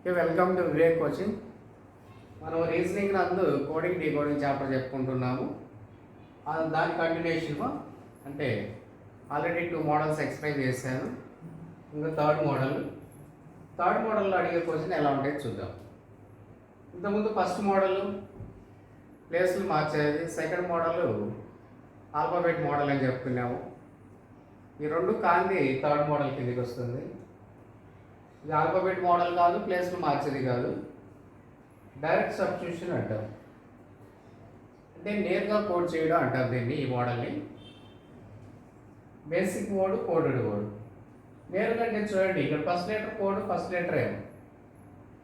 Welcome to Vivek coaching. మనం reasoning నందు coding decoding chapter చెప్పుకుంటున్నాము. దాని కంటిన్యూషన్ అంటే ఆల్రెడీ 2 మోడల్స్ ఎక్స్ప్లెయిన్ చేశాను. ఇంకా థర్డ్ మోడల్లో అడిగే క్వశ్చన్ ఎలా ఉంటాయో చూద్దాం. ఇంతకుముందు ఫస్ట్ మోడల్ ప్లేస్లు మార్చేది, సెకండ్ మోడల్ ఆల్ఫాబెట్ మోడల్ అని చెప్పుకున్నాము. ఈ రెండు కాంతి థర్డ్ మోడల్ కిందకి వస్తుంది. ఇది ఆల్ఫాబెట్ మోడల్ కాదు, ప్లేస్లు మార్చేది కాదు, డైరెక్ట్ సబ్స్టిట్యూషన్ అంటాం. అంటే నేరుగా కోడ్ చేయడం అంటారు దీన్ని. ఈ మోడల్ని బేసిక్ వర్డ్, కోడెడ్ వర్డ్. నేరుగా నేను చూడండి, ఇక్కడ first letter code, first letter ఏమో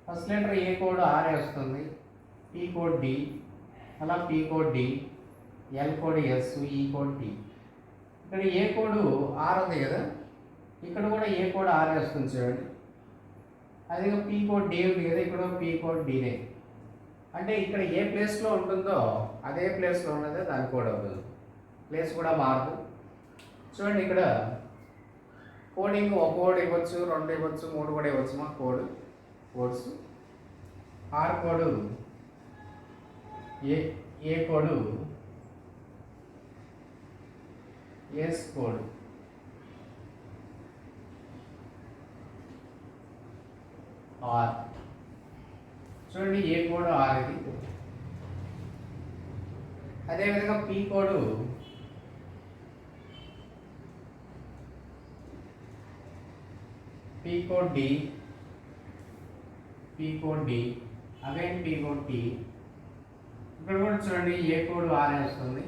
first letter A code RA వస్తుంది, పీ కోడ్ డి, అలా P code D, L code S, E code T. ఇక్కడ ఏ కోడ్ ఆర్ ఉంది కదా, ఇక్కడ కూడా ఏ కోడ్ ఆర్ఏ వస్తుంది చూడండి. అదే పీ కోడ్ డి ఉంది కదా, ఇక్కడ పీ కోడ్ డీనే. అంటే ఇక్కడ ఏ ప్లేస్లో ఉంటుందో అదే ప్లేస్లో ఉన్నదే దాని కోడ్ అవుతుంది. ప్లేస్ కూడా మారదు. చూడండి, ఇక్కడ కోడింగ్ ఒక కోడ్ ఇవ్వచ్చు, 2 ఇవ్వచ్చు, 3 కూడా ఇవ్వచ్చు. మా codes R code, A code, S code, R. చూడండి, ఏ కోడ్ ఆర్ ఇది. అదేవిధంగా P code D, P code D, again P code T. ఇక్కడ కూడా చూడండి, ఏ కోడ్ ఆర్ఏ వస్తుంది,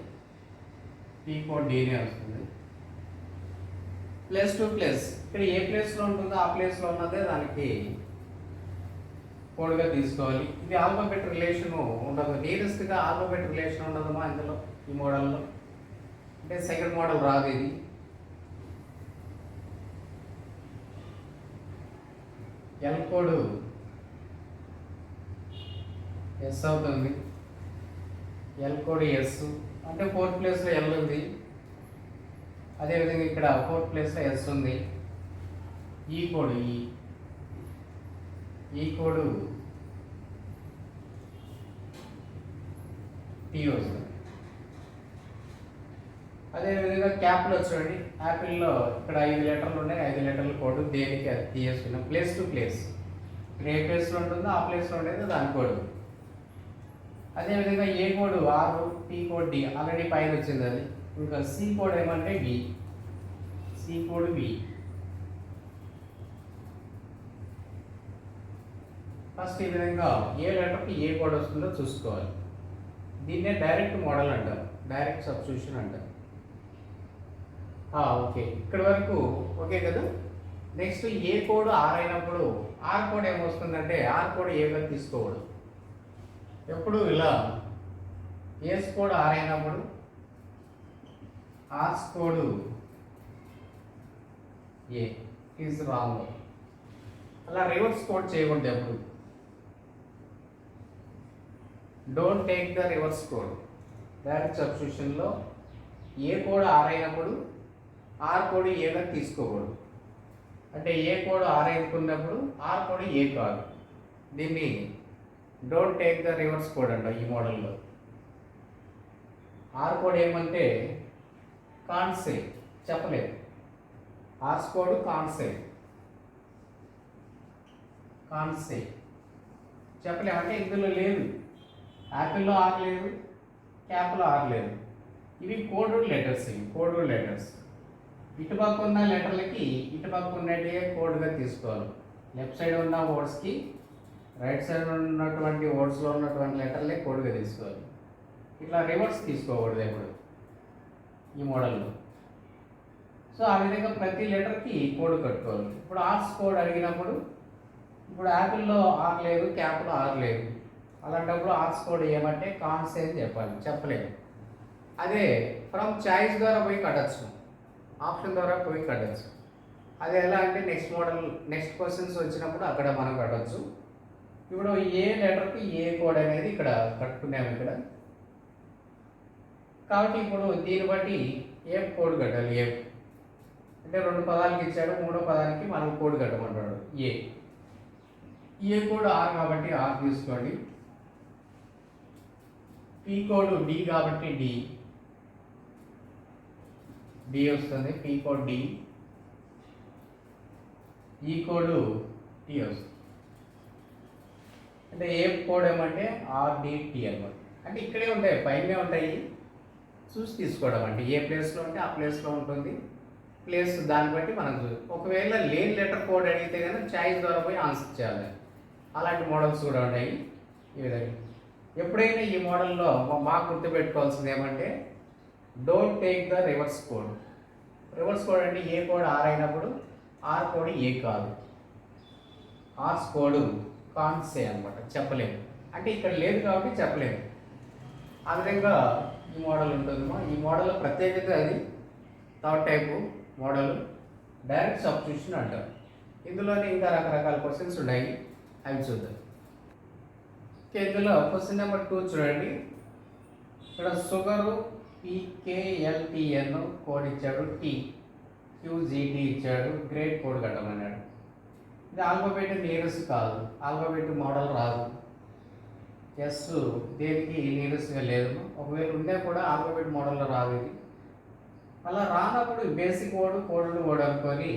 పీ కోడ్ డీనే వస్తుంది. ప్లేస్ టు ప్లేస్, ఇక్కడ ఏ ప్లేస్లో ఉంటుందో ఆ ప్లేస్లో ఉన్నదే దానికి కోడ్గా తీసుకోవాలి. ఇది ఆల్ఫాబెట్ రిలేషన్ ఉండదు, నియరెస్ట్గా ఆల్ఫాబెట్ రిలేషన్ ఉండదమ్మా ఇందులో, ఈ మోడల్లో. అంటే సెకండ్ మోడల్ రాదు ఇది. ఎల్ కోడ్ ఎస్ అవుతుంది, ఎల్ కోడ్ ఎస్ అంటే 4th ప్లేస్లో ఎల్ ఉంది. అదేవిధంగా ఇక్కడ 4th ప్లేస్లో ఎస్ ఉంది. ఈ కోడ్ ఈ కోడ్ టీ వస్తుంది. అదేవిధంగా క్యాప్లో చూడండి, యాపిల్లో ఇక్కడ 5 లెటర్లు ఉన్నాయి, 5 లెటర్ల కోడ్ దేనికి అది తీసేసుకున్నాం. ప్లేస్ టు ప్లేస్, ఇక్కడ ఏ ప్లేస్లో ఉంటుందో ఆ ప్లేస్లో ఉండేది దాని కోడ్. అదేవిధంగా A code R, P code D already పైన వచ్చింది అది. ఇంకా సి కోడ్ ఏమంటే B, C code B. First ఈ విధంగా ఏ లెటర్కి ఏ కోడ్ వస్తుందో చూసుకోవాలి. దీన్నే డైరెక్ట్ మోడల్ అంటారు, డైరెక్ట్ సబ్స్టిట్యూషన్ అంటారు. ఓకే, ఇక్కడ వరకు ఓకే కదా. నెక్స్ట్ ఏ కోడ్ ఆర్ అయినప్పుడు ఆర్ కోడ్ ఏమొస్తుందంటే ఆర్ కోడ్ ఏగా తీసుకోవడం. ఎప్పుడు ఇలా ఏస్ కోడ్ ఆర్ అయినప్పుడు R's code A is wrong. అలా రివర్స్ కోడ్ చేయకూడదు ఎప్పుడు. Don't take the reverse code. Direct సబ్స్టిట్యూషన్లో ఏ కోడ్ ఆర్ అయినప్పుడు ఆర్ కోడ్ ఏగా తీసుకోకూడదు. అంటే ఏ కోడ్ ఆర్ అనుకున్నప్పుడు ఆర్ కోడ్ ఏ కాదు. దీన్ని don't take the reverse code అంట. ఈ మోడల్లో ఆర్ కోడ్ ఏమంటే కాన్సే చెప్పలేదు. ఆర్స్ కోడ్ కాన్సే చెప్పలేము, అంటే ఇందులో లేదు. యాపిల్లో ఆర్ లేదు, క్యాప్లో ఆర్ లేదు. ఇవి కోడెడ్ లెటర్స్. ఇటుపక్క ఉన్న లెటర్లకి ఇటుపక్క ఉన్నట్టే కోడ్గా తీసుకోవాలి. లెఫ్ట్ సైడ్ ఉన్న వర్డ్స్కి రైట్ సైడ్ ఉన్నటువంటి వర్డ్స్లో ఉన్నటువంటి లెటర్లే కోడ్గా తీసుకోవాలి. ఇట్లా రివర్స్ తీసుకోకూడదు ఎప్పుడు ఈ మోడల్లో. సో ఆ విధంగా ప్రతి లెటర్కి కోడ్ కట్టుకోవాలి. ఇప్పుడు ఆర్స్ కోడ్ అడిగినప్పుడు, ఇప్పుడు యాపిల్లో ఆర్ లేదు, క్యాప్లో ఆర్ లేదు. అలాంటప్పుడు ఆర్స్ కోడ్ ఏమంటే కాన్సే అని చెప్పాలి, చెప్పలేము. అదే ఫ్రమ్ చాయిస్ ద్వారా పోయి కట్టచ్చు, ఆప్షన్ ద్వారా పోయి కట్టచ్చు. అది ఎలా అంటే నెక్స్ట్ క్వశ్చన్స్ వచ్చినప్పుడు అక్కడ మనం కట్టచ్చు. ఇప్పుడు ఏ లెటర్కి ఏ కోడ్ అనేది ఇక్కడ కట్టుకున్నాము ఇక్కడ. కాబట్టి ఇప్పుడు దీన్ని బట్టి ఏ కోడ్ కట్టాలి. ఏ అంటే 2 పదాలకి ఇచ్చాడు, 3వ పదానికి మనం కోడ్ కట్టమంటాడు. ఏ ఏ కోడ్ ఆర్ కాబట్టి ఆర్ తీసుకోండి, పీ కోడ్ డి కాబట్టి డి వస్తుంది, P code D, E code T వస్తుంది. అంటే ఏ కోడ్ ఏమంటే ఆర్డిటి అనమాట. అంటే ఇక్కడే ఉంటాయి, పైనే ఉంటాయి, చూసి తీసుకోవడం. అంటే ఏ ప్లేస్లో ఉంటే ఆ ప్లేస్లో ఉంటుంది, ప్లేస్ దాన్ని బట్టి మనం ఒకవేళ లేని లెటర్ కోడ్ అడిగితే కనుక చాయిస్ ద్వారా పోయి ఆన్సర్ చేయాలి. అలాంటి మోడల్స్ కూడా ఉన్నాయి ఈ విధంగా. ఎప్పుడైనా ఈ మోడల్లో మాకు గుర్తుపెట్టుకోవాల్సింది ఏమంటే don't take the reverse code. Reverse code అంటే ఏ కోడ్ ఆర్ అయినప్పుడు ఆర్ కోడ్ ఏ కాదు, ఆర్స్ కోడ్ కాన్సే అనమాట, చెప్పలేము. అంటే ఇక్కడ లేదు కాబట్టి చెప్పలేము. ఆ విధంగా ఈ మోడల్ ఉంటుందమ్మా. ఈ మోడల్ ప్రత్యేకత అది third type model direct substitution అంటారు. ఇందులోనే ఇంకా రకరకాల క్వశ్చన్స్ ఉన్నాయి, అవి చూద్దాం. ఇందులో క్వశ్చన్ నెంబర్ 2 చూడండి. ఇక్కడ షుగరు PKLTN కోడ్ ఇచ్చాడు, TQGT ఇచ్చాడు, గ్రేడ్ కోడ్ కట్టమన్నాడు. ఇది ఆల్ఫాబెట్ నియరెస్ట్ కాదు, ఆల్ఫాబెట్ మోడల్ రాదు, ఎస్ దేనికి నియరెస్ట్గా లేదు. ఒకవేళ ఉంటే కూడా ఆల్ఫాబెట్ మోడల్లో రాదు. ఇది అలా రానప్పుడు బేసిక్ కోడ్ అనుకొని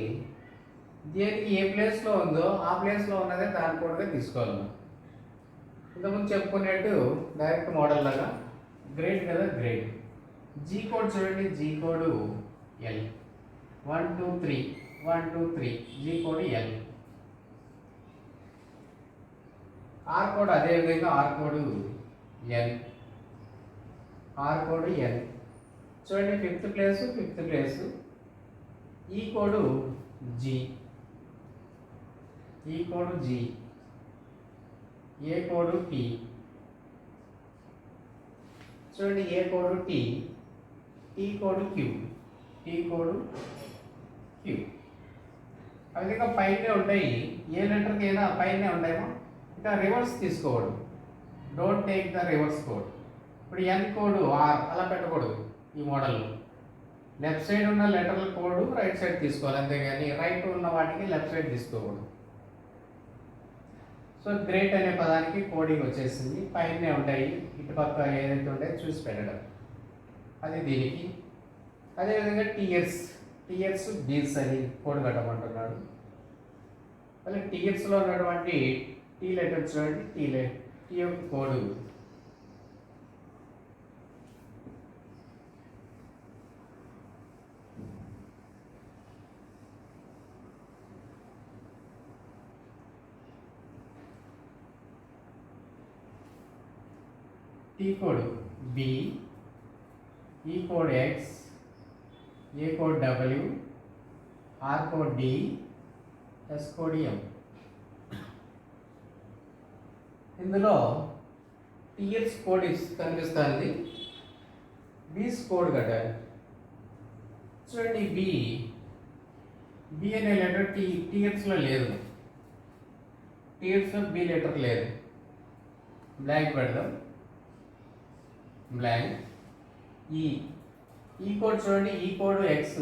దేనికి ఏ ప్లేస్లో ఉందో ఆ ప్లేస్లో ఉన్నదే దాని కోడ్గా తీసుకోవాలి. ఇంతకుముందు చెప్పుకునేట్టు డైరెక్ట్ మోడల్ లాగా గ్రేడ్ కదా, గ్రేడ్. జీ కోడ్ చూడండి, G code L, 1 2 3 1 2 3 G code L. R code అదేవిధంగా R code N, R code N చూడండి, fifth place. E code G, E code G, A code T చూడండి, A code T, T code Q, T code Q. ఆ విధంగా పైనే ఉంటాయి, ఏ లెటర్కి అయినా పైనే ఉంటాయేమో. ఇంకా రివర్స్ తీసుకోవడం, don't take the reverse code. ఇప్పుడు ఎన్ కోడ్ ఆర్ అలా పెట్టకూడదు ఈ మోడల్లో. లెఫ్ట్ సైడ్ ఉన్న లెటర్ల కోడ్ రైట్ సైడ్ తీసుకోవాలి, అంతేగాని రైట్ ఉన్న వాటికి లెఫ్ట్ సైడ్ తీసుకోకూడదు. సో గ్రేట్ అనే పదానికి కోడింగ్ వచ్చేసింది, పైనే ఉంటాయి, ఇటుపక్క ఏదైతే ఉంటాయో చూసి పెట్టడం, అది దీనికి. అదేవిధంగా టీయర్స్ బీల్స్ అని కోడ్ కట్టమంటున్నాడు. మళ్ళీ టీయర్స్లో ఉన్నటువంటి టీ లెటర్ చూడండి, టీ యొక్క code T code B, E code X, A code W, R code D, S code M. ఇందులో టీఎస్ కోడ్ కనిపిస్తుంది, బీస్ కోడ్ కట్టాలి. చూడండి, బి అనే లెటర్ టీఎస్లో లేదు, టీఎస్లో బి లెటర్ లేదు. బ్లాంక్ పెడదాం, బ్లాంక్. ఈ కోడ్ చూడండి, ఈ కోడ్ ఎక్స్,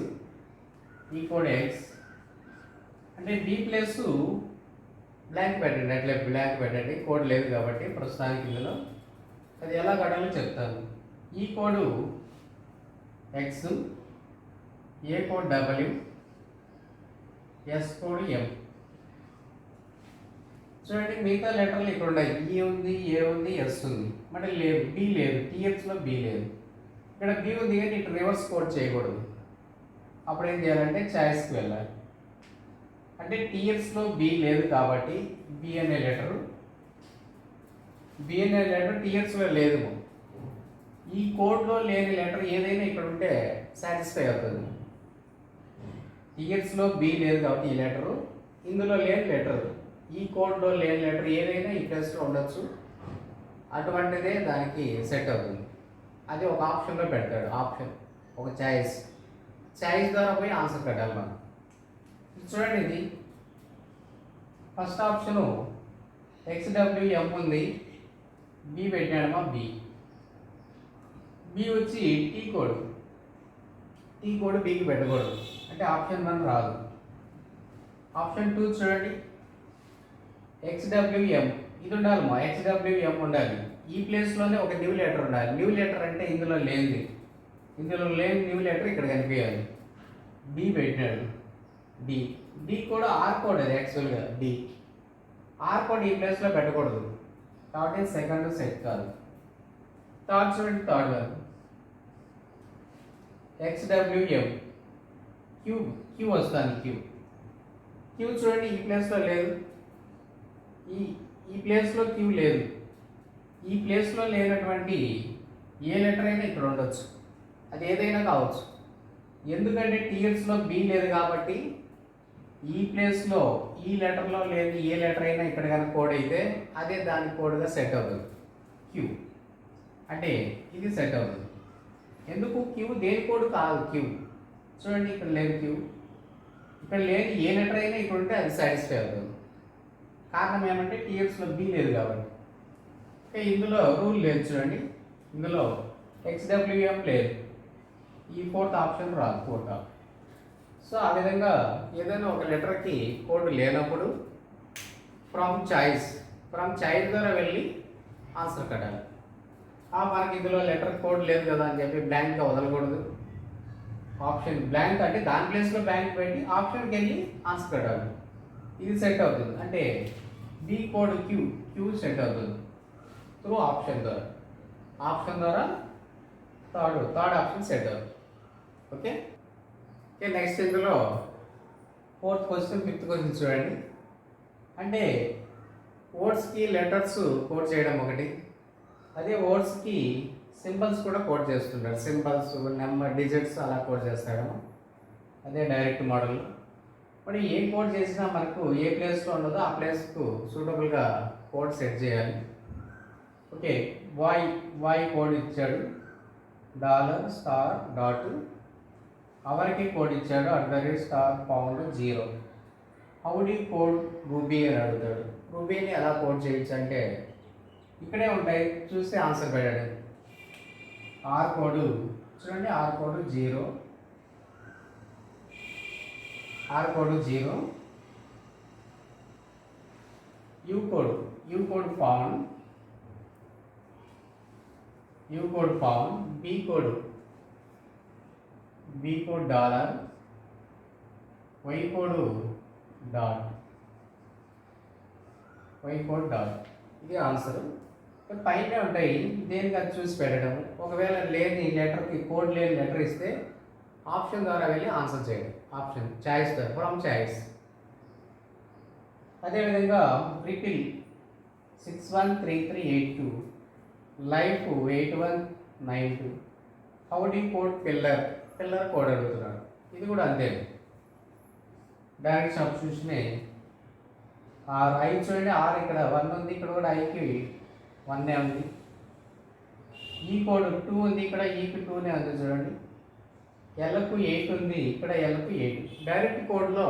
ఈ కోడ్ ఎక్స్ అంటే బి ప్లస్ బ్లాంక్ పెట్టండి, అట్లే బ్లాంక్ పెట్టండి, కోడ్ లేదు కాబట్టి ప్రస్తుతానికి. ఇందులో అది ఎలా కట్టాలో చెప్తాను. ఈ code X, A code W, yes code ఎం. చూడండి, మిగతా లెటర్లు ఇక్కడ ఉన్నాయి, ఈ ఉంది, ఏ ఉంది, ఎస్ ఉంది, మరి లేదు, బి లేదు, టీఎస్లో బి లేదు. ఇక్కడ బి ఉంది కానీ ఇటు రివర్స్ కోడ్ చేయకూడదు. అప్పుడు ఏం చేయాలంటే చాయిస్కి వెళ్ళాలి. అంటే టీఎస్లో బి లేదు కాబట్టి బి అనే లెటర్ టీఎస్లో లేదు. ఈ కోడ్లో లేని లెటర్ ఏదైనా ఇక్కడ ఉంటే సాటిస్ఫై అవుతుంది. టీఎస్లో బి లేదు కాబట్టి ఈ లెటరు, ఇందులో లేని లెటర్, ఈ కోడ్లో లేని లెటర్ ఏదైనా ఈ ప్లేస్లో ఉండొచ్చు, అటువంటిదే దానికి సెట్ అవుతుంది. అది ఒక ఆప్షన్లో పెడతాడు, ఆప్షన్ ఒక చాయిస్ ద్వారా పోయి ఆన్సర్ పెట్టాలి మనం. చూడండి, ఇది ఫస్ట్ ఆప్షను XWM ఉంది, బి పెట్టాడమ్మా, బి వచ్చి టీ కోడ్ బికి పెట్టకూడదు, అంటే ఆప్షన్ 1 రాదు. ఆప్షన్ 2 చూడండి, XWM ఇది ఉండాలమ్మా, XWM ఉండాలి. ఈ ప్లేస్లోనే ఒక న్యూ లెటర్ ఉండాలి. న్యూ లెటర్ అంటే ఇందులో లేనిది, ఇందులో లేని న్యూ లెటర్ ఇక్కడ కనిపించాలి. డి పెట్టినాడు, డి. డి కూడా ఆర్ కోడ్, అది యాక్చువల్గా డి. ఆర్ కోడ్ ఈ ప్లేస్లో పెట్టకూడదు కాబట్టి సెకండ్ సెట్ కాదు. థర్డ్ చూడండి, third one XWM Q, Q వస్తుంది, క్యూ. క్యూ చూడండి ఈ ప్లేస్లో లేదు, ఈ ప్లేస్లో క్యూ లేదు. ఈ ప్లేస్లో లేనటువంటి ఏ లెటర్ అయినా ఇక్కడ ఉండొచ్చు, అది ఏదైనా కావచ్చు. ఎందుకంటే టీఎల్స్లో బి లేదు కాబట్టి ఈ ప్లేస్లో ఈ లెటర్లో లేదు ఏ లెటర్ అయినా ఇక్కడ కనుక కోడ్ అయితే అదే దాని కోడ్గా సెట్ అవుతుంది. క్యూ అంటే ఇది సెట్ అవుతుంది. ఎందుకు క్యూ దేని కోడ్ కాదు, క్యూ చూడండి ఇక్కడ లేదు క్యూ, ఇక్కడ లేని ఏ లెటర్ అయినా ఇక్కడ ఉంటే అది సాటిస్ఫై అవుతుంది. కారణం ఏమంటే టీఎల్స్లో బి లేదు కాబట్టి. ఇందులో రూల్ లేదు చూడండి, ఇందులో XWM లేదు, ఈ ఫోర్త్ ఆప్షన్ రాదు, ఫోర్త్ ఆప్షన్. సో ఆ విధంగా ఏదైనా ఒక లెటర్కి కోడ్ లేనప్పుడు ఫ్రమ్ చాయిస్ ద్వారా వెళ్ళి ఆన్సర్ కట్టాలి. మనకి ఇందులో లెటర్ కోడ్ లేదు కదా అని చెప్పి బ్లాంక్గా వదలకూడదు. ఆప్షన్ బ్లాంక్ అంటే దాని ప్లేస్లో బ్లాంక్ పెట్టి ఆప్షన్కి వెళ్ళి ఆన్సర్ కట్టాలి. ఇది సెట్ అవుతుంది అంటే బి కోడ్ క్యూ సెట్ అవుతుంది త్రూ ఆప్షన్ ద్వారా థర్డ్ ఆప్షన్ సెట్ అవుతుంది. ఓకే, నెక్స్ట్ ఇందులో ఫోర్త్ క్వశ్చన్, ఫిఫ్త్ క్వశ్చన్ చూడండి. అంటే వర్డ్స్కి లెటర్స్ కోడ్ చేయడం ఒకటి, అదే వర్డ్స్కి సింబల్స్ కూడా కోడ్ చేస్తుంటారు. సింబల్స్, నెంబర్, డిజిట్స్ అలా కోడ్ చేస్తాడు. అదే డైరెక్ట్ మోడల్. మరి ఏ కోడ్ చేసినా మనకు ఏ ప్లేస్లో ఉండదో ఆ ప్లేస్కు సూటబుల్గా కోడ్ సెట్ చేయాలి. ఓకే, వాయ్ కోడ్ ఇచ్చాడు, $*, అవర్కి కోడ్ ఇచ్చాడు, $*, 0. హౌడీ కోడ్ రూబీ అని అడుగుతాడు. రూబీని ఎలా కోడ్ చేయొచ్చు అంటే ఇక్కడే ఉంటాయి, చూస్తే ఆన్సర్ పెట్టాడు. ఆర్ కోడ్ చూడండి, R code 0, U code found, B code $, Y code dot, ఇది ఆన్సర్. పైన ఉంటాయి, దేనికి అది చూసి పెట్టడం. ఒకవేళ లేని లెటర్కి కోడ్ లేని లెటర్ ఇస్తే ఆప్షన్ ద్వారా వెళ్ళి ఆన్సర్ చేయడం. Option choice from choice. అదేవిధంగా ripple 613382, life 8192, howdy code pillar code అడుగుతున్నాడు. ఇది కూడా అంతే, డైరెక్ట్ సబ్స్టిట్యూషనే. ఐ చూడండి, ఆర్ ఇక్కడ 1 ఉంది, ఇక్కడ కూడా ఐకి 1 ఉంది. ఈ కోడ్ 2 ఉంది, ఇక్కడ ఈకి 2 ఉంది చూడండి. ఎల్కు 8 ఉంది, ఇక్కడ ఎల్కు 8. డైరెక్ట్ కోడ్లో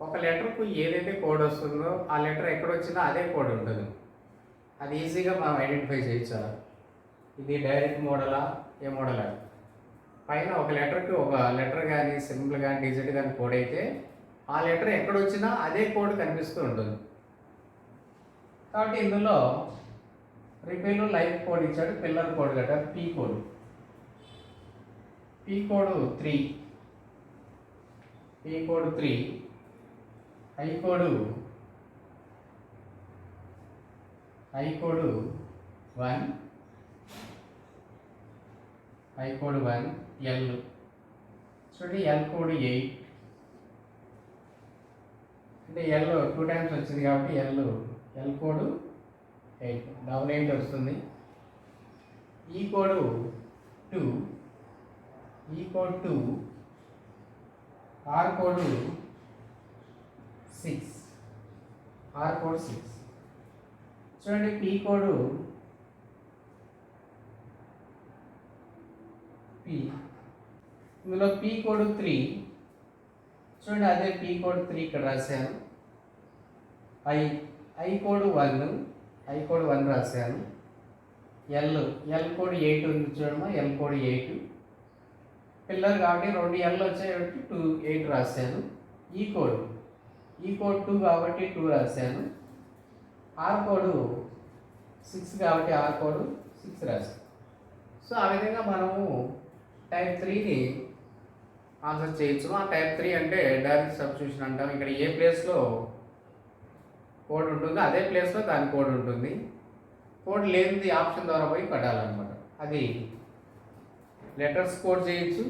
ఒక లెటర్కు ఏదైతే కోడ్ వస్తుందో ఆ లెటర్ ఎక్కడొచ్చినా అదే కోడ్ ఉంటుంది. అది ఈజీగా మనం ఐడెంటిఫై చేయొచ్చు. ఇది డైరెక్ట్ మోడలా, ఏ మోడలా? పైన ఒక లెటర్కి ఒక లెటర్ కానీ సింబల్ కానీ డిజిట్ కానీ కోడ్ అయితే ఆ లెటర్ ఎక్కడొచ్చినా అదే కోడ్ కనిపిస్తూ ఉంటుంది. కాబట్టి ఇందులో రిపేర్లో లైఫ్ కోడ్ ఇచ్చాడు, పిల్లర్ కోడ్ గట్రా P code 3, I code 1, L చూడండి, ఎల్ కోడ్ 8 అంటే ఎల్ 2 టైమ్స్ వచ్చింది కాబట్టి ఎల్ కోడ్ 8, 88 వస్తుంది. ఈ కోడ్ 2, ఆర్ కోడ్ 6, చూడండి. పీ కోడ్ ఇందులో పీ కోడ్ 3 చూడండి, అదే పీ కోడ్ 3 ఇక్కడ రాశాను. ఐ కోడ్ 1 రాశాను. ఎల్ కోడ్ 8 ఉంది చూడమ్మా, ఎల్ కోడ్ 8. పిల్లర్ కాబట్టి 2 ఎల్ వచ్చాయి కాబట్టి 8 రాశాను. ఈ కోడ్ 2 కాబట్టి 2 రాశాను. ఆర్ కోడ్ 6 కాబట్టి ఆర్ కోడ్ 6 రాస్తాం. సో ఆ విధంగా మనము టైప్ 3ని ఆన్సర్ చేయొచ్చు. ఆ టైప్ 3 అంటే డైరెక్ట్ సబ్స్టిట్యూషన్ అంటాం. ఇక్కడ ఏ ప్లేస్లో కోడ్ ఉంటుందో అదే ప్లేస్లో దాని కోడ్ ఉంటుంది. కోడ్ లేనిది ఆప్షన్ ద్వారా పోయి కట్టాలన్నమాట. అది లెటర్స్ కోడ్ చేయొచ్చు,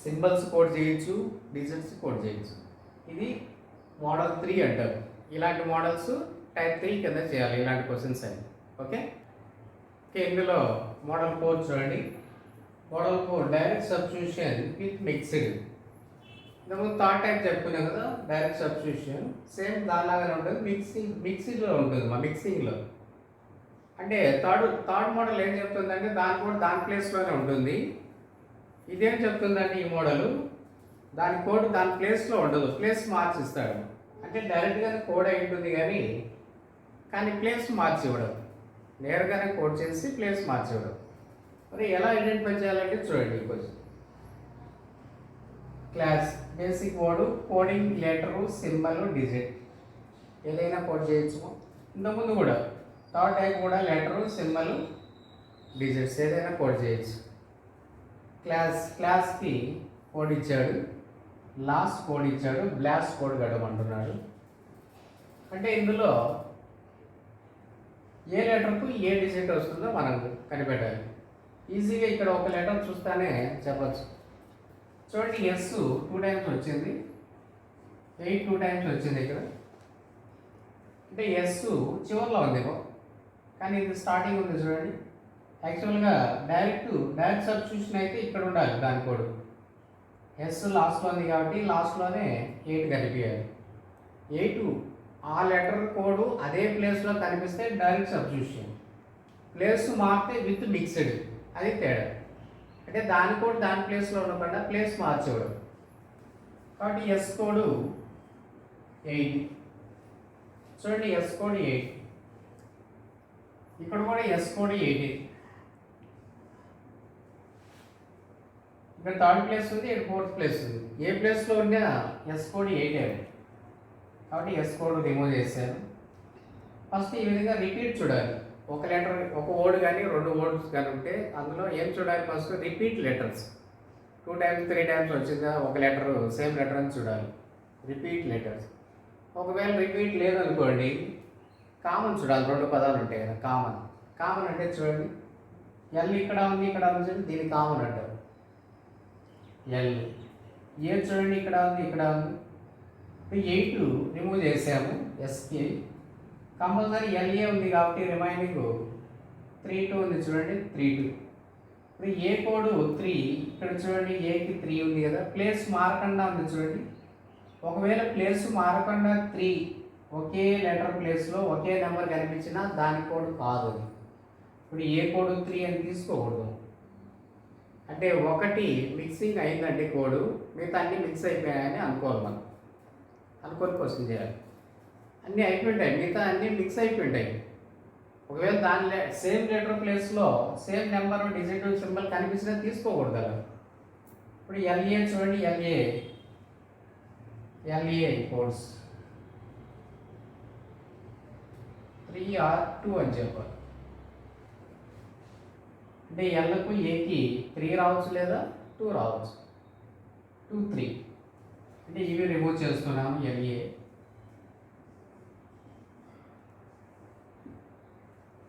సింబల్స్ కోడ్ చేయొచ్చు, డిజిట్స్ కోడ్ చేయొచ్చు. ఇది మోడల్ 3 అంటారు. ఇలాంటి మోడల్స్ టైప్ 3 కింద చేయాలి ఇలాంటి క్వశ్చన్స్ అని. ఓకే, ఇందులో మోడల్ 4 చూడండి. Model 4 direct substitution with mixed. ఇంతకుముందు థర్డ్ టైప్ చెప్పుకున్నాం కదా డైరెక్ట్ సబ్స్టిట్యూషన్, సేమ్ దానిలాగానే ఉంటుంది. మిక్సింగ్లో ఉంటుంది, మా మిక్సింగ్లో. అంటే థర్డ్ మోడల్ ఏం చెప్తుందంటే దాని కోడ్ దాని ప్లేస్లోనే ఉంటుంది. ఇదేం చెప్తుందంటే ఈ మోడల్ దాని కోడ్ దాని ప్లేస్లో ఉండదు, ప్లేస్ మార్చిస్తాడు. అంటే డైరెక్ట్గానే కోడ్ అయి ఉంటుంది కానీ ప్లేస్ మార్చి ఇవ్వడం, నేరుగానే కోడ్ చేసి ప్లేస్ మార్చి ఇవ్వడం. మరి ఎలా ఐడెంటిఫై చేయాలంటే చూడండి కొంచెం. Class basic word, coding letter, symbol, digit ఏదైనా కోడ్ చేయొచ్చు. ఇంతకుముందు కూడా థర్డ్ టైప్ కూడా లెటరు, సింబల్, డిజిట్స్ ఏదైనా కోడ్ చేయొచ్చు. క్లాస్కి కోడ్ ఇచ్చాడు, లాస్ట్ కోడ్ ఇచ్చాడు, బ్లాస్ట్ కోడ్ గడమంటున్నాడు. అంటే ఇందులో ఏ లెటర్కు ఏ డిజిట్ వస్తుందో మనం కనిపెట్టాలి. ఈజీగా ఇక్కడ ఒక లెటర్ చూస్తానే చెప్పచ్చు. చూడండి, ఎస్ 2 టైమ్స్ వచ్చింది, 8 2 టైమ్స్ వచ్చింది ఇక్కడ. అంటే ఎస్ చివరిలో ఉంది కానీ ఇది స్టార్టింగ్ ఉంది చూడండి. యాక్చువల్గా డైరెక్ట్ సబ్స్టిట్యూషన్ అయితే ఇక్కడ ఉండాలి దాని కోడ్. ఎస్ లాస్ట్లో ఉంది కాబట్టి లాస్ట్లోనే 8 కలిపియాలి. 8 ఆ లెటర్ కోడ్ అదే ప్లేస్లో కనిపిస్తే డైరెక్ట్ సబ్స్టిట్యూషన్, ప్లేస్ మారితే విత్ మిక్స్డ్, అది తేడా. అంటే దాని కోడ్ దాని ప్లేస్లో ఉండకుండా ప్లేస్ మార్చేవాడు. కాబట్టి ఎస్ కోడ్ 8. చూడండి, ఎస్ కోడ్ 8. ఇక్కడ కూడా ఎస్ కోడ్ 8. ఇక్కడ థర్డ్ ప్లేస్ ఉంది, ఇక్కడ ఫోర్త్ ప్లేస్ ఉంది. ఏ ప్లేస్లో ఉన్నా ఎస్ కోడ్ 8. కాబట్టి ఎస్ కోడ్ రిమూవ్ చేశాను. ఫస్ట్ ఈ విధంగా రిపీట్ చూడాలి. ఒక లెటర్, ఒక వర్డ్ కానీ 2 వర్డ్స్ కానీ ఉంటే అందులో ఏం చూడాలి? First repeat letters. 2 times 3 times వచ్చిందా ఒక లెటర్ సేమ్ లెటర్ అని చూడాలి. Repeat letters. ఒకవేళ రిపీట్ లేదనుకోండి, కామన్ చూడాలి. 2 పదాలు ఉంటాయి కదా కామన్ అంటే చూడండి, ఎల్ ఇక్కడ ఉంది, ఇక్కడ ఉంది చూడండి, దీన్ని కామన్ అంటారు. ఎల్. ఏ చూడండి, ఇక్కడ ఉంది, ఇక్కడ ఉంది. 8 రిమూవ్ చేసాము ఎస్కి. కంపల్సరీ ఎల్ఏ ఉంది కాబట్టి రిమైనింగ్ 3 2 ఉంది చూడండి, 3 2. ఇప్పుడు ఏ కోడ్ 3, ఇక్కడ చూడండి ఏకి 3 ఉంది కదా, ప్లేస్ మారకుండా ఉంది చూడండి. ఒకవేళ ప్లేస్ మారకుండా 3 ఒకే లెటర్ ప్లేస్లో ఒకే నెంబర్ కనిపించినా దాని కోడ్ కాదు. ఇప్పుడు ఏ కోడ్ 3 అని తీసుకోకూడదు. అంటే ఒకటి మిక్సింగ్ అయిందంటే కోడ్, మిగతా అన్నీ మిక్స్ అయిపోయాయని అనుకోవాలి. మనం అనుకోని క్వశ్చన్ చేయాలి. అన్నీ అయిపోయింటాయి, మిగతా అన్నీ మిక్స్ అయిపోయింటాయి. ఒకవేళ దాని సేమ్ లెటర్ ప్లేస్లో సేమ్ నెంబర్, డిజిట్, సింబల్ కనిపించినా తీసుకోకూడదు అలా. ఇప్పుడు ఎల్ఏ చూడండి, ఎల్ఏ కోడ్స్ 3 or 2 అని చెప్పాలి. అంటే ఎల్కు ఏకి 3 రావచ్చు లేదా 2 రావచ్చు. 2 3 అంటే ఇవి రిమూవ్ చేస్తున్నాము. ఎల్ఏ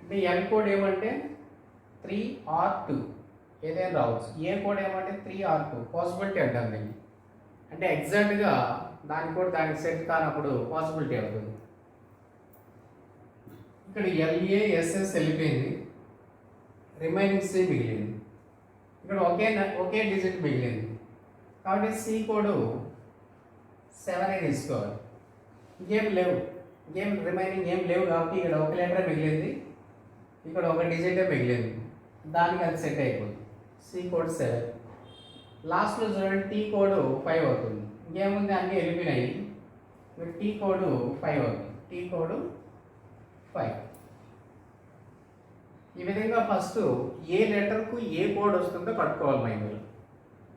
అంటే ఎల్ కోడ్ ఏమంటే 3 or 2 ఏదైనా రావచ్చు. ఏ కోడ్ ఏమంటే 3 or 2 పాసిబిలిటీ అంటాం దీన్ని. అంటే ఎగ్జాక్ట్గా దాని కోడ్ దానికి సెట్ కానప్పుడు పాసిబిలిటీ అవుతుంది. ఇక్కడ ఎల్ఏ ఎస్ఎస్ వెళ్ళిపోయింది, రిమైనింగ్ సి మిగిలింది. ఇక్కడ ఒకే డిజిట్ మిగిలింది కాబట్టి సి కోడ్ 7 తీసుకోవాలి. ఇంకేం రిమైనింగ్ ఏం లేవు కాబట్టి ఇక్కడ ఒక లెటరే మిగిలింది, ఇక్కడ ఒక డిజిటే మిగిలింది, దానికి అది సెట్ అయిపోతుంది. C code 7. లాస్ట్లో చూడండి టీ కోడ్ 5 అవుతుంది. ఇంకేముంది, అన్నీ వెళ్ళిపోయినాయి. టీ కోడ్ 5 అవుతుంది. T code 5. ఈ విధంగా ఫస్ట్ ఏ లెటర్కు ఏ కోడ్ వస్తుందో పట్టుకోవాలి మైండ్లో.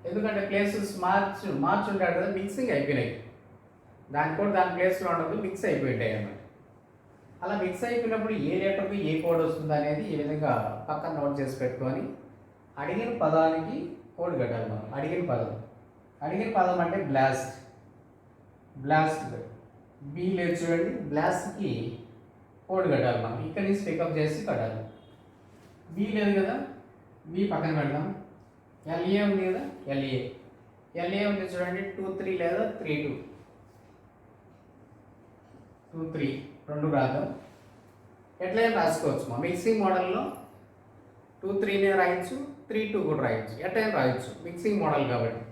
ఎందుకంటే ప్లేసెస్ మార్చి ఉంటాడు కదా, మిక్సింగ్ అయిపోయినాయి. దాని కోడ్ దాని ప్లేస్లో ఉండదు, మిక్స్ అయిపోయింటాయి అన్నమాట. అలా మిక్స్ అయిపోయినప్పుడు ఏ లెటర్కి ఏ కోడ్ వస్తుంది అనేది ఈ విధంగా పక్కన నోట్ చేసి పెట్టుకొని అడిగిన పదానికి కోడ్ కట్టాలి మనం. అడిగిన పదం అంటే బ్లాస్ట్. బి లేదు చూడండి, బ్లాస్ట్కి కోడ్ కట్టాలి మనం. ఇక్కడ నుంచి పికప్ చేసి కట్టాలి. బి లేదు కదా, బి పక్కన పెడదాం. ఎల్ఏ ఉంది కదా, ఎల్ఏ ఉంది చూడండి, 2 3 లేదా 3 2, 2 3 రెండు రాద్దాం. ఎట్లయినా రాసుకోవచ్చు. మా మిక్సింగ్ మోడల్లో 2 3నే రాయొచ్చు, 3 2 కూడా రాయొచ్చు, ఎట్లయినా రాయొచ్చు మిక్సింగ్ మోడల్ కాబట్టి.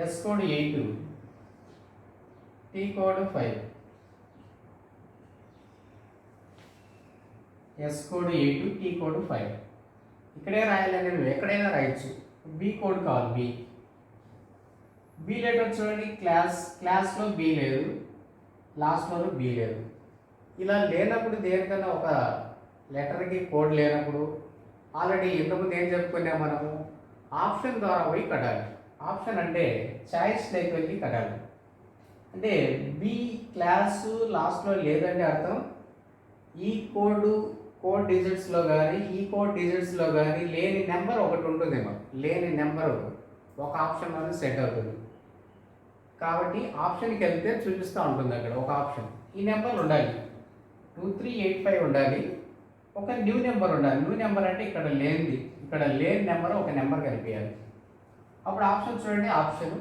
S code 8, T code 5. S code 8, T code 5. ఇక్కడే రాయాలని నువ్వు ఎక్కడైనా రాయొచ్చు. బి కోడ్ కావాలి. బి లెటర్ చూడండి, క్లాస్లో బి లేదు, లాస్ట్లో బి లేదు. ఇలా లేనప్పుడు దేనికన్నా ఒక లెటర్కి కోడ్ లేనప్పుడు ఆల్రెడీ ఇంతకుముందు ఏం చెప్పుకున్నాం మనము, ఆప్షన్ ద్వారా పోయి కట్టాలి. ఆప్షన్ అంటే చాయిస్ లైక్ వెళ్ళి కట్టాలి. అంటే బి క్లాసు లాస్ట్లో లేదంటే అర్థం ఈ కోడ్ డిజిట్స్లో కానీ లేని నెంబర్ ఒకటి ఉంటుందేమో. లేని నెంబరు ఒక ఆప్షన్లోనే సెట్ అవుతుంది. కాబట్టి ఆప్షన్కి వెళ్తే చూపిస్తూ ఉంటుంది అక్కడ ఒక ఆప్షన్. ఈ నెంబర్లు ఉండాలి, 2 3 8 5 ఉండాలి. ఒక న్యూ నెంబర్ ఉండాలి. న్యూ నెంబర్ అంటే ఇక్కడ లేని నెంబర్ ఒక నెంబర్ కలిపేయాలి. అప్పుడు ఆప్షన్ చూడండి, ఆప్షన్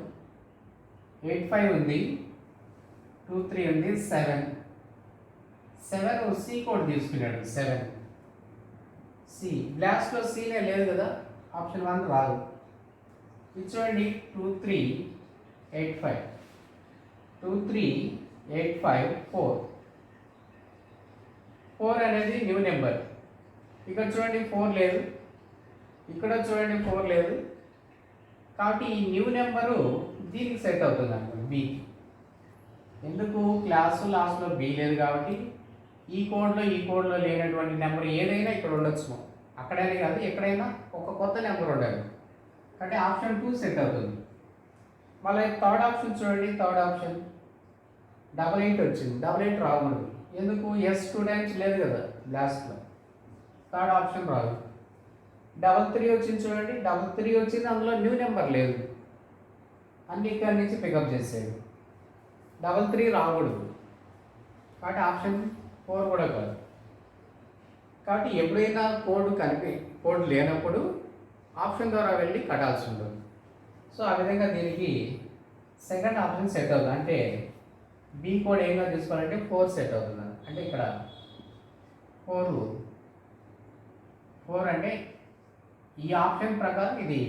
8 5 ఉంది, 2 3 ఉంది, 7 సి కోడ్ తీసుకున్నాడు. 7 సి బ్లాస్ట్లో సీనే లేదు కదా, ఆప్షన్ 1 రాదు. ఇది చూడండి, 2 3 8 5, 2 3 8 5 4 అనేది న్యూ నెంబర్. ఇక్కడ చూడండి 4 లేదు, ఇక్కడ చూడండి 4 లేదు. కాబట్టి ఈ న్యూ నెంబరు దీనికి సెట్ అవుతుంది అన్నమాట, బికి. ఎందుకు, క్లాసు లాస్ట్లో బి లేదు కాబట్టి ఈ కోడ్లో లేనటువంటి నెంబర్ ఏదైనా ఇక్కడ ఉండొచ్చు. అక్కడైనా కాదు, ఎక్కడైనా ఒక కొత్త నెంబర్ ఉండాలి. కాబట్టి ఆప్షన్ 2 సెట్ అవుతుంది. మళ్ళీ థర్డ్ ఆప్షన్ చూడండి, థర్డ్ ఆప్షన్ 88 వచ్చింది. 88 రాదు మనకు. ఎందుకు, ఎస్ 2 టైమ్స్ లేదు కదా లాస్ట్లో. థర్డ్ ఆప్షన్ రాదు. 33 వచ్చింది చూడండి, 33 వచ్చింది, అందులో న్యూ నెంబర్ లేదు, అన్ని ఇక్కడ నుంచి పికప్ చేసేది. 33 రాకూడదు, కాబట్టి ఆప్షన్ 4 కూడా కాదు. కాబట్టి ఎప్పుడైనా కోడ్ లేనప్పుడు ఆప్షన్ ద్వారా వెళ్ళి కట్టాల్సి ఉంటుంది. సో ఆ విధంగా దీనికి సెకండ్ ఆప్షన్ సెట్ అవుతుంది. అంటే బి కోడ్ ఏంగా తీసుకోవాలంటే 4 సెట్ అవుతుంది. అంటే ఇక్కడ 4 అంటే ఈ ఆప్షన్ ప్రకారం ఇది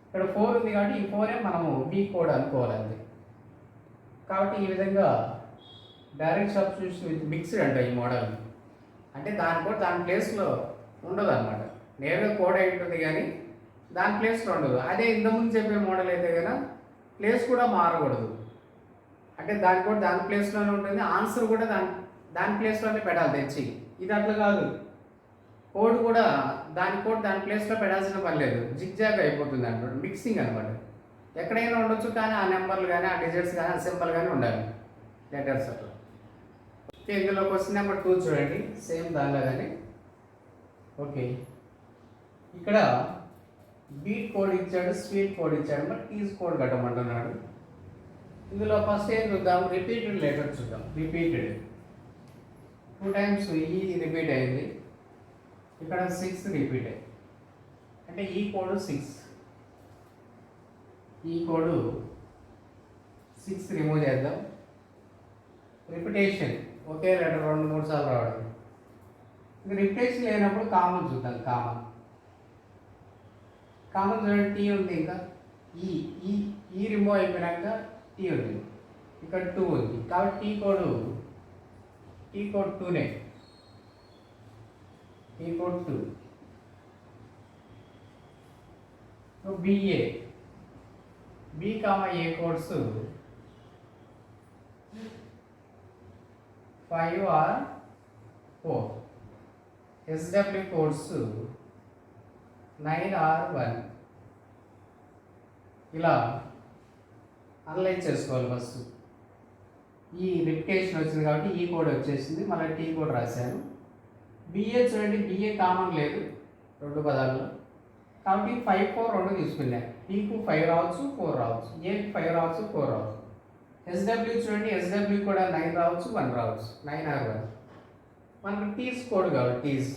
ఇక్కడ 4 ఉంది కాబట్టి ఈ 4 మనము బి కోడ్ అనుకోవాలండి. కాబట్టి ఈ విధంగా డైరెక్ట్ సబ్స్టిట్యూషన్ విత్ మిక్స్డ్ అంట ఈ మోడల్. అంటే దాని ప్లేస్లో ఉండదు అనమాట. నేరుగా కోడ్ అయి ఉంటుంది కానీ దాని ప్లేస్లో ఉండదు. అదే ఇంతకుముందు చెప్పే మోడల్ అయితే కదా ప్లేస్ కూడా మారకూడదు. అంటే దాని ప్లేస్లోనే ఉంటుంది, ఆన్సర్ కూడా దాని ప్లేస్లోనే పెట్టాలి తెచ్చి. ఇది అట్లా కాదు, కోడ్ కూడా దాని ప్లేస్లో పెట్టాల్సిన పని లేదు, జిగ్జాగ్ అయిపోతుంది అనమాట, మిక్సింగ్ అనమాట. ఎక్కడైనా ఉండొచ్చు కానీ ఆ నెంబర్లు కానీ ఆ డిజిట్స్ కానీ ఆ సింబల్ కానీ ఉండాలి, లెటర్స్ అట్లా. ఓకే, ఇందులో క్వశ్చన్ నెంబర్ 2 చూడండి, సేమ్ దానిలాగానే. ఓకే, ఇక్కడ బీట్ కోడ్ ఇచ్చాడు, స్వీట్ కోడ్ ఇచ్చాడు, మరి టీజ్ కోడ్ కట్టమంటున్నాడు. ఇందులో ఫస్ట్ ఏం చూద్దాం, రిపీటెడ్ లెటర్ చూద్దాం. రిపీటెడ్ 2 టైమ్స్ ఈ రిపీట్ అయింది, ఇక్కడ 6 రిపీట్ అయింది. అంటే ఈ కోడ్ 6, ఈ కోడ్ 6 రిమూవ్ చేద్దాం. రిపిటేషన్ ఒకే లెటర్ 2 3 సార్లు రావడం. ఇంకా రిపిటేషన్ లేనప్పుడు కామన్ చూద్దాం. కామన్ చూడండి, టీ ఉంది, ఇంకా ఈ రిమూవ్ అయిపోయినాక టీ ఉంది, ఇక్కడ 2 ఉంది. కాబట్టి టీ కోడ్ 2నే, T code 2. B comma A codes 5 or 4. SW codes 9 or 1. ఇలా అనలైజ్ చేసుకోవాలి ఫస్ట్. ఈ రిపిటేషన్ వచ్చింది కాబట్టి ఈ కోడ్ వచ్చేసింది, మళ్ళీ టీ కోడ్ రాశాను. బిఏ చూడండి, బిఏ కామన్ లేదు రెండు పదాల్లో కాబట్టి 5 4 రెండు తీసుకున్నాను. టీకు 5 రావచ్చు, 4 రావచ్చు, ఏకి 5 రావచ్చు, 4 రావచ్చు. ఎస్డబ్ల్యూ చూడండి, ఎస్డబ్ల్యూ కూడా 9 రావచ్చు, 1 రావచ్చు, 9 ఆర్ 1. మనకు టీస్ కోడ్ కావాలి, టీస్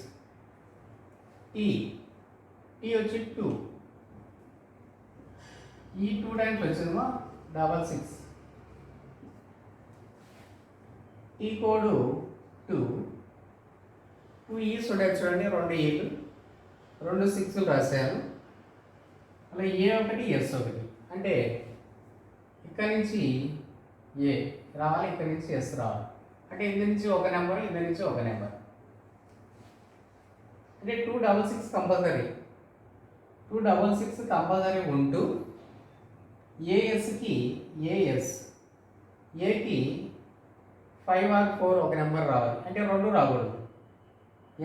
టీ టీ వచ్చి 2, ఈ 2 టైమ్స్ వచ్చిందమ్మా 66. టీ కోడ్ 2 ఈస్ ఉండేది చూడండి, 2 ఈలు 2 6లు రాశాను. అలా ఏ ఒకటి ఎస్ ఒకటి, అంటే ఇక్కడ నుంచి ఏ రావాలి, ఇక్కడ నుంచి ఎస్ రావాలి. అంటే ఇందు నుంచి ఒక నెంబర్, ఇందు నుంచి ఒక నెంబర్. అంటే 266 కంపల్సరీ, 266 కంపల్సరీ ఉంటూ ఏఎస్కి ఏఎస్, ఏకి 5 ఆర్ 4 ఒక నెంబర్ రావాలి, అంటే 2 రాకూడదు.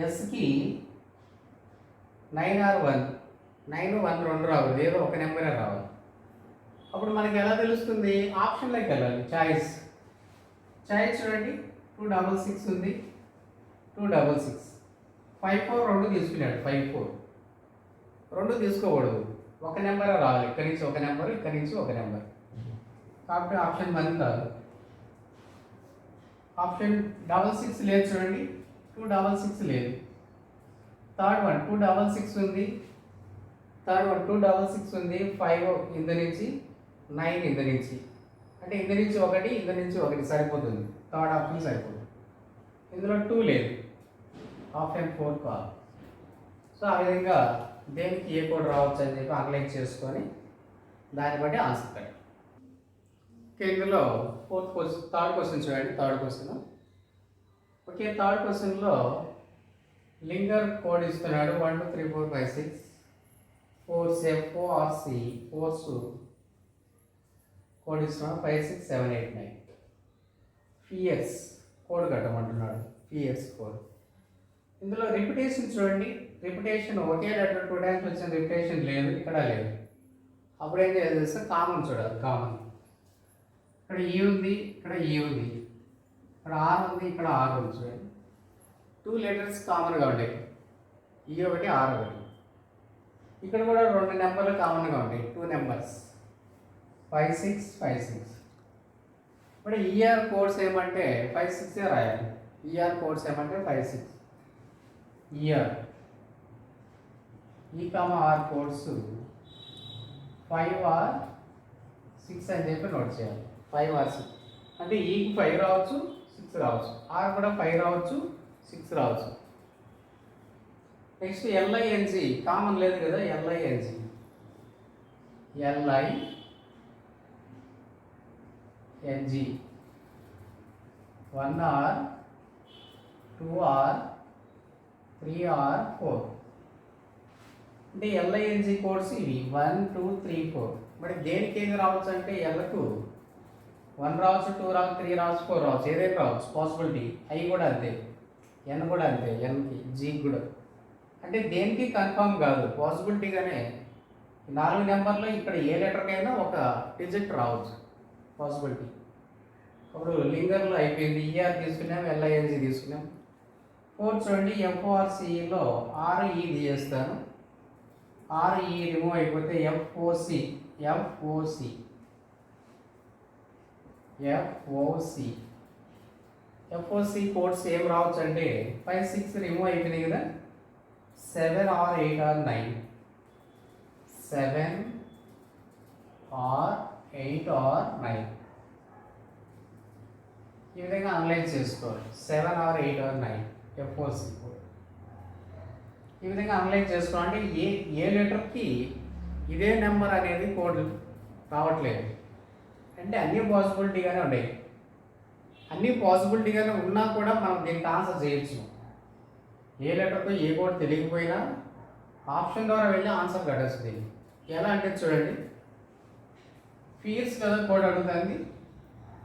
ఎస్కి 9 ఆర్ 1, 9 1 2 రాకూడదు, ఏదో ఒక నెంబరే రావాలి. అప్పుడు మనకి ఎలా తెలుస్తుంది? ఆప్షన్లోకి వెళ్ళాలి, చాయిస్ చూడండి, 266 ఉంది, 266 5 4 రెండు తీసుకున్నాడు, 5 4 రెండు తీసుకోకూడదు, ఒక నెంబరే రావాలి. ఇక్కడి నుంచి ఒక నెంబర్, ఇక్కడి నుంచి ఒక నెంబర్, కాబట్టి ఆప్షన్ 1 కాదు. ఆప్షన్ 66 లేదు చూడండి, 266 లేదు. థర్డ్ వన్ 266 ఉంది, థర్డ్ వన్ 266 ఉంది, 5 ఇందు నుంచి 9 ఇందు నుంచి, అంటే ఇందు నుంచి ఒకటి, ఇందు నుంచి ఒకటి సరిపోతుంది, థర్డ్ ఆప్షన్ సరిపోతుంది. ఇందులో 2 లేదు, ఆప్షన్ 4 కాదు. సో ఆ విధంగా దేనికి ఏ కోడ్ రావచ్చు అని చెప్పి అనలైజ్ చేసుకొని దాన్ని బట్టి ఆన్సర్ పెట్టండి. ఓకే, ఇందులో థర్డ్ క్వశ్చన్ చూడండి. థర్డ్ క్వశ్చన్ ఓకే, థర్డ్ క్వశ్చన్లో లింగర్ కోడ్ ఇస్తున్నాడు 1 2 3 4 5 6 4 FORC ఫోర్స్ కోడ్ ఇస్తున్నాడు 5 6 7 8 9. ఫియర్స్ కోడ్ కట్టమంటున్నాడు, ఫియర్స్ కోడ్. ఇందులో రిపిటేషన్ చూడండి, రిపిటేషన్ ఒకే లెటర్ 2 టైమ్స్ వచ్చిన రిపిటేషన్ లేదు, ఇక్కడ లేదు. అప్పుడు ఏం చేయాలి? కామన్ చూడాలి, కామన్. ఇక్కడ ఈ ఉంది, ఇక్కడ ఈ ఉంది, ఇక్కడ ఆర్ ఉంది, ఇక్కడ ఆర్ ఉంది చూడండి. 2 లెటర్స్ కామన్గా ఉంటాయి, ఈ ఒకటి ఆర్ ఒకటి. ఇక్కడ కూడా 2 నెంబర్లు కామన్గా ఉంటాయి, 2 నెంబర్స్ 5 6 5 6. ఇప్పుడు ఈఆర్ కోడ్స్ ఏమంటే 5 6 రాయాలి. ఈఆర్ కోడ్స్ ఏమంటే 5 6. ఈఆర్ ఆర్ కోడ్స్ 5 ఆర్ 6 అని చెప్పి నోట్ చేయాలి. 5 ఆర్ 6 అంటే ఈకి 5 రావచ్చు, 6 రావచ్చు, ఆర్ కూడా 5 రావచ్చు, 6 రావచ్చు. నెక్స్ట్ ఎల్ఐఎన్జి కామన్ లేదు కదా, ఎల్ఐఎన్జి 1 ఆర్ 2 ఆర్ 3 ఆర్ 4. అంటే ఎల్ఐఎన్జి కోడ్స్ ఇవి 1 2 3 4. మరి దేనికి ఏది రావచ్చు అంటే ఎల్కు 1 రావచ్చు, 2 రావచ్చు, 3 రావచ్చు, 4 రావచ్చు, ఏదైనా రావచ్చు, పాసిబిలిటీ. అవి కూడా అంతే, ఎన్ కూడా అంతే, ఎన్కి జీ కూడా. అంటే దేనికి కన్ఫామ్ కాదు, పాసిబిలిటీగానే 4 నెంబర్లో ఇక్కడ ఏ లెటర్కైనా ఒక డిజిట్ రావచ్చు, పాసిబిలిటీ. అప్పుడు లింగర్లో అయిపోయింది, ఈఆర్ తీసుకున్నాం, ఎల్ఐఎన్జి తీసుకున్నాం. 4 చూడండి, ఎఫ్ఓఆర్సిలో ఆర్ఈ తీసేస్తాను, ఆర్ఈ రిమూవ్ అయిపోతే ఎఫ్ఓసి కోడ్స్ ఏం రావచ్చు అంటే 5 6 రిమూవ్ అయిపోయినాయి కదా, 7 ఆర్ 8 ఆర్ 9, 7 ఆర్ 8 ఆర్ 9. ఈ విధంగా అనలైజ్ చేసుకోవాలి, 7 ఆర్ 8 ఆర్ 9 ఎఫ్ఓసి కోడ్. ఈ విధంగా అనలైజ్ చేసుకోవాలంటే ఏ లెటర్కి ఇదే నెంబర్ అనేది కోడ్ రావట్లేదు అంటే అన్ని పాసిబిలిటీగానే ఉన్నాయి. అన్ని పాసిబిలిటీగానే ఉన్నా కూడా మనం దీనికి ఆన్సర్ చేయొచ్చు. ఏ లెటర్తో ఏ కోడ్ తెలియకపోయినా ఆప్షన్ ద్వారా వెళ్ళి ఆన్సర్ కట్టేస్తుంది. ఎలా అంటే చూడండి, ఫియర్స్ కదా కోడ్ అడుగుతుంది.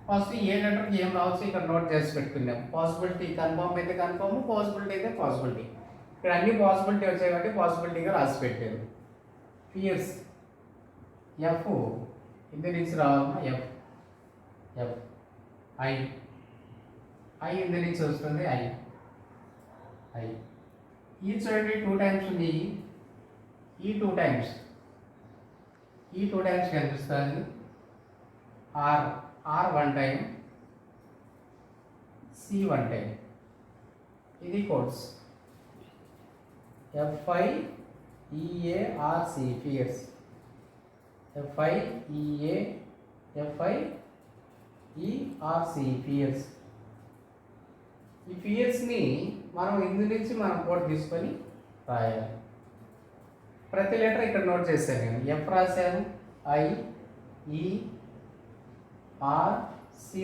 ఫస్ట్ ఏ లెటర్కి ఏం రావచ్చు ఇక్కడ నోట్ చేసి పెట్టుకున్నాం. పాసిబిలిటీ కన్ఫర్మ్ అయితే కన్ఫర్మ్, పాసిబిలిటీ అయితే పాసిబిలిటీ. ఇక్కడ అన్ని పాసిబిలిటీ వచ్చాయి కాబట్టి పాసిబిలిటీగా రాసి పెట్టారు. ఫియర్స్ ఎఫ్ ఇందు నుంచి రావాలన్నా ఎఫ్ ఐ ఐ ఇందు నుంచి వస్తుంది ఐ ఐ ఈ చూడండి 2 టైమ్స్ ఉంది ఈ 2 టైమ్స్ కనిపిస్తుంది ఆర్ 1 టైం సి 1 టైం ఇది codes FIEARC fears FIEARC fears ఈ ఫియర్స్ని మనం ఇందు నుంచి మనం కోడ్ తీసుకొని రాయాలి. ప్రతి లెటర్ ఇక్కడ నోట్ చేశాను నేను. ఎఫ్ రాశాను, IERC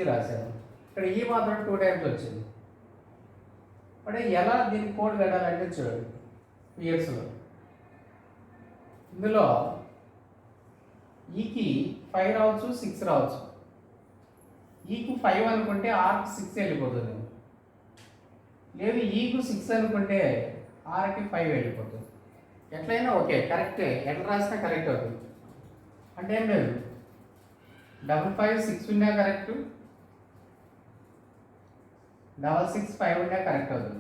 రాశాను. ఇక్కడ ఈ మాత్రం 2 టైమ్స్ వచ్చింది. అంటే ఎలా దీన్ని కోడ్ కట్టాలంటే చూడండి ఫియర్స్లో ఇందులో ఈకి 5 రావచ్చు, 6 రావచ్చు. ఈకు 5 అనుకుంటే ఆర్కి 6 వెళ్ళిపోతుంది. లేదు ఈకు 6 అనుకుంటే ఆర్కి 5 వెళ్ళిపోతుంది. ఎట్లయినా ఓకే, కరెక్టే, ఎట్లా రాసినా కరెక్ట్ అవుతుంది. అంటే ఏం లేదు, 55 6 ఉన్నా కరెక్ట్, 66 5 ఉన్నా కరెక్ట్ అవుతుంది.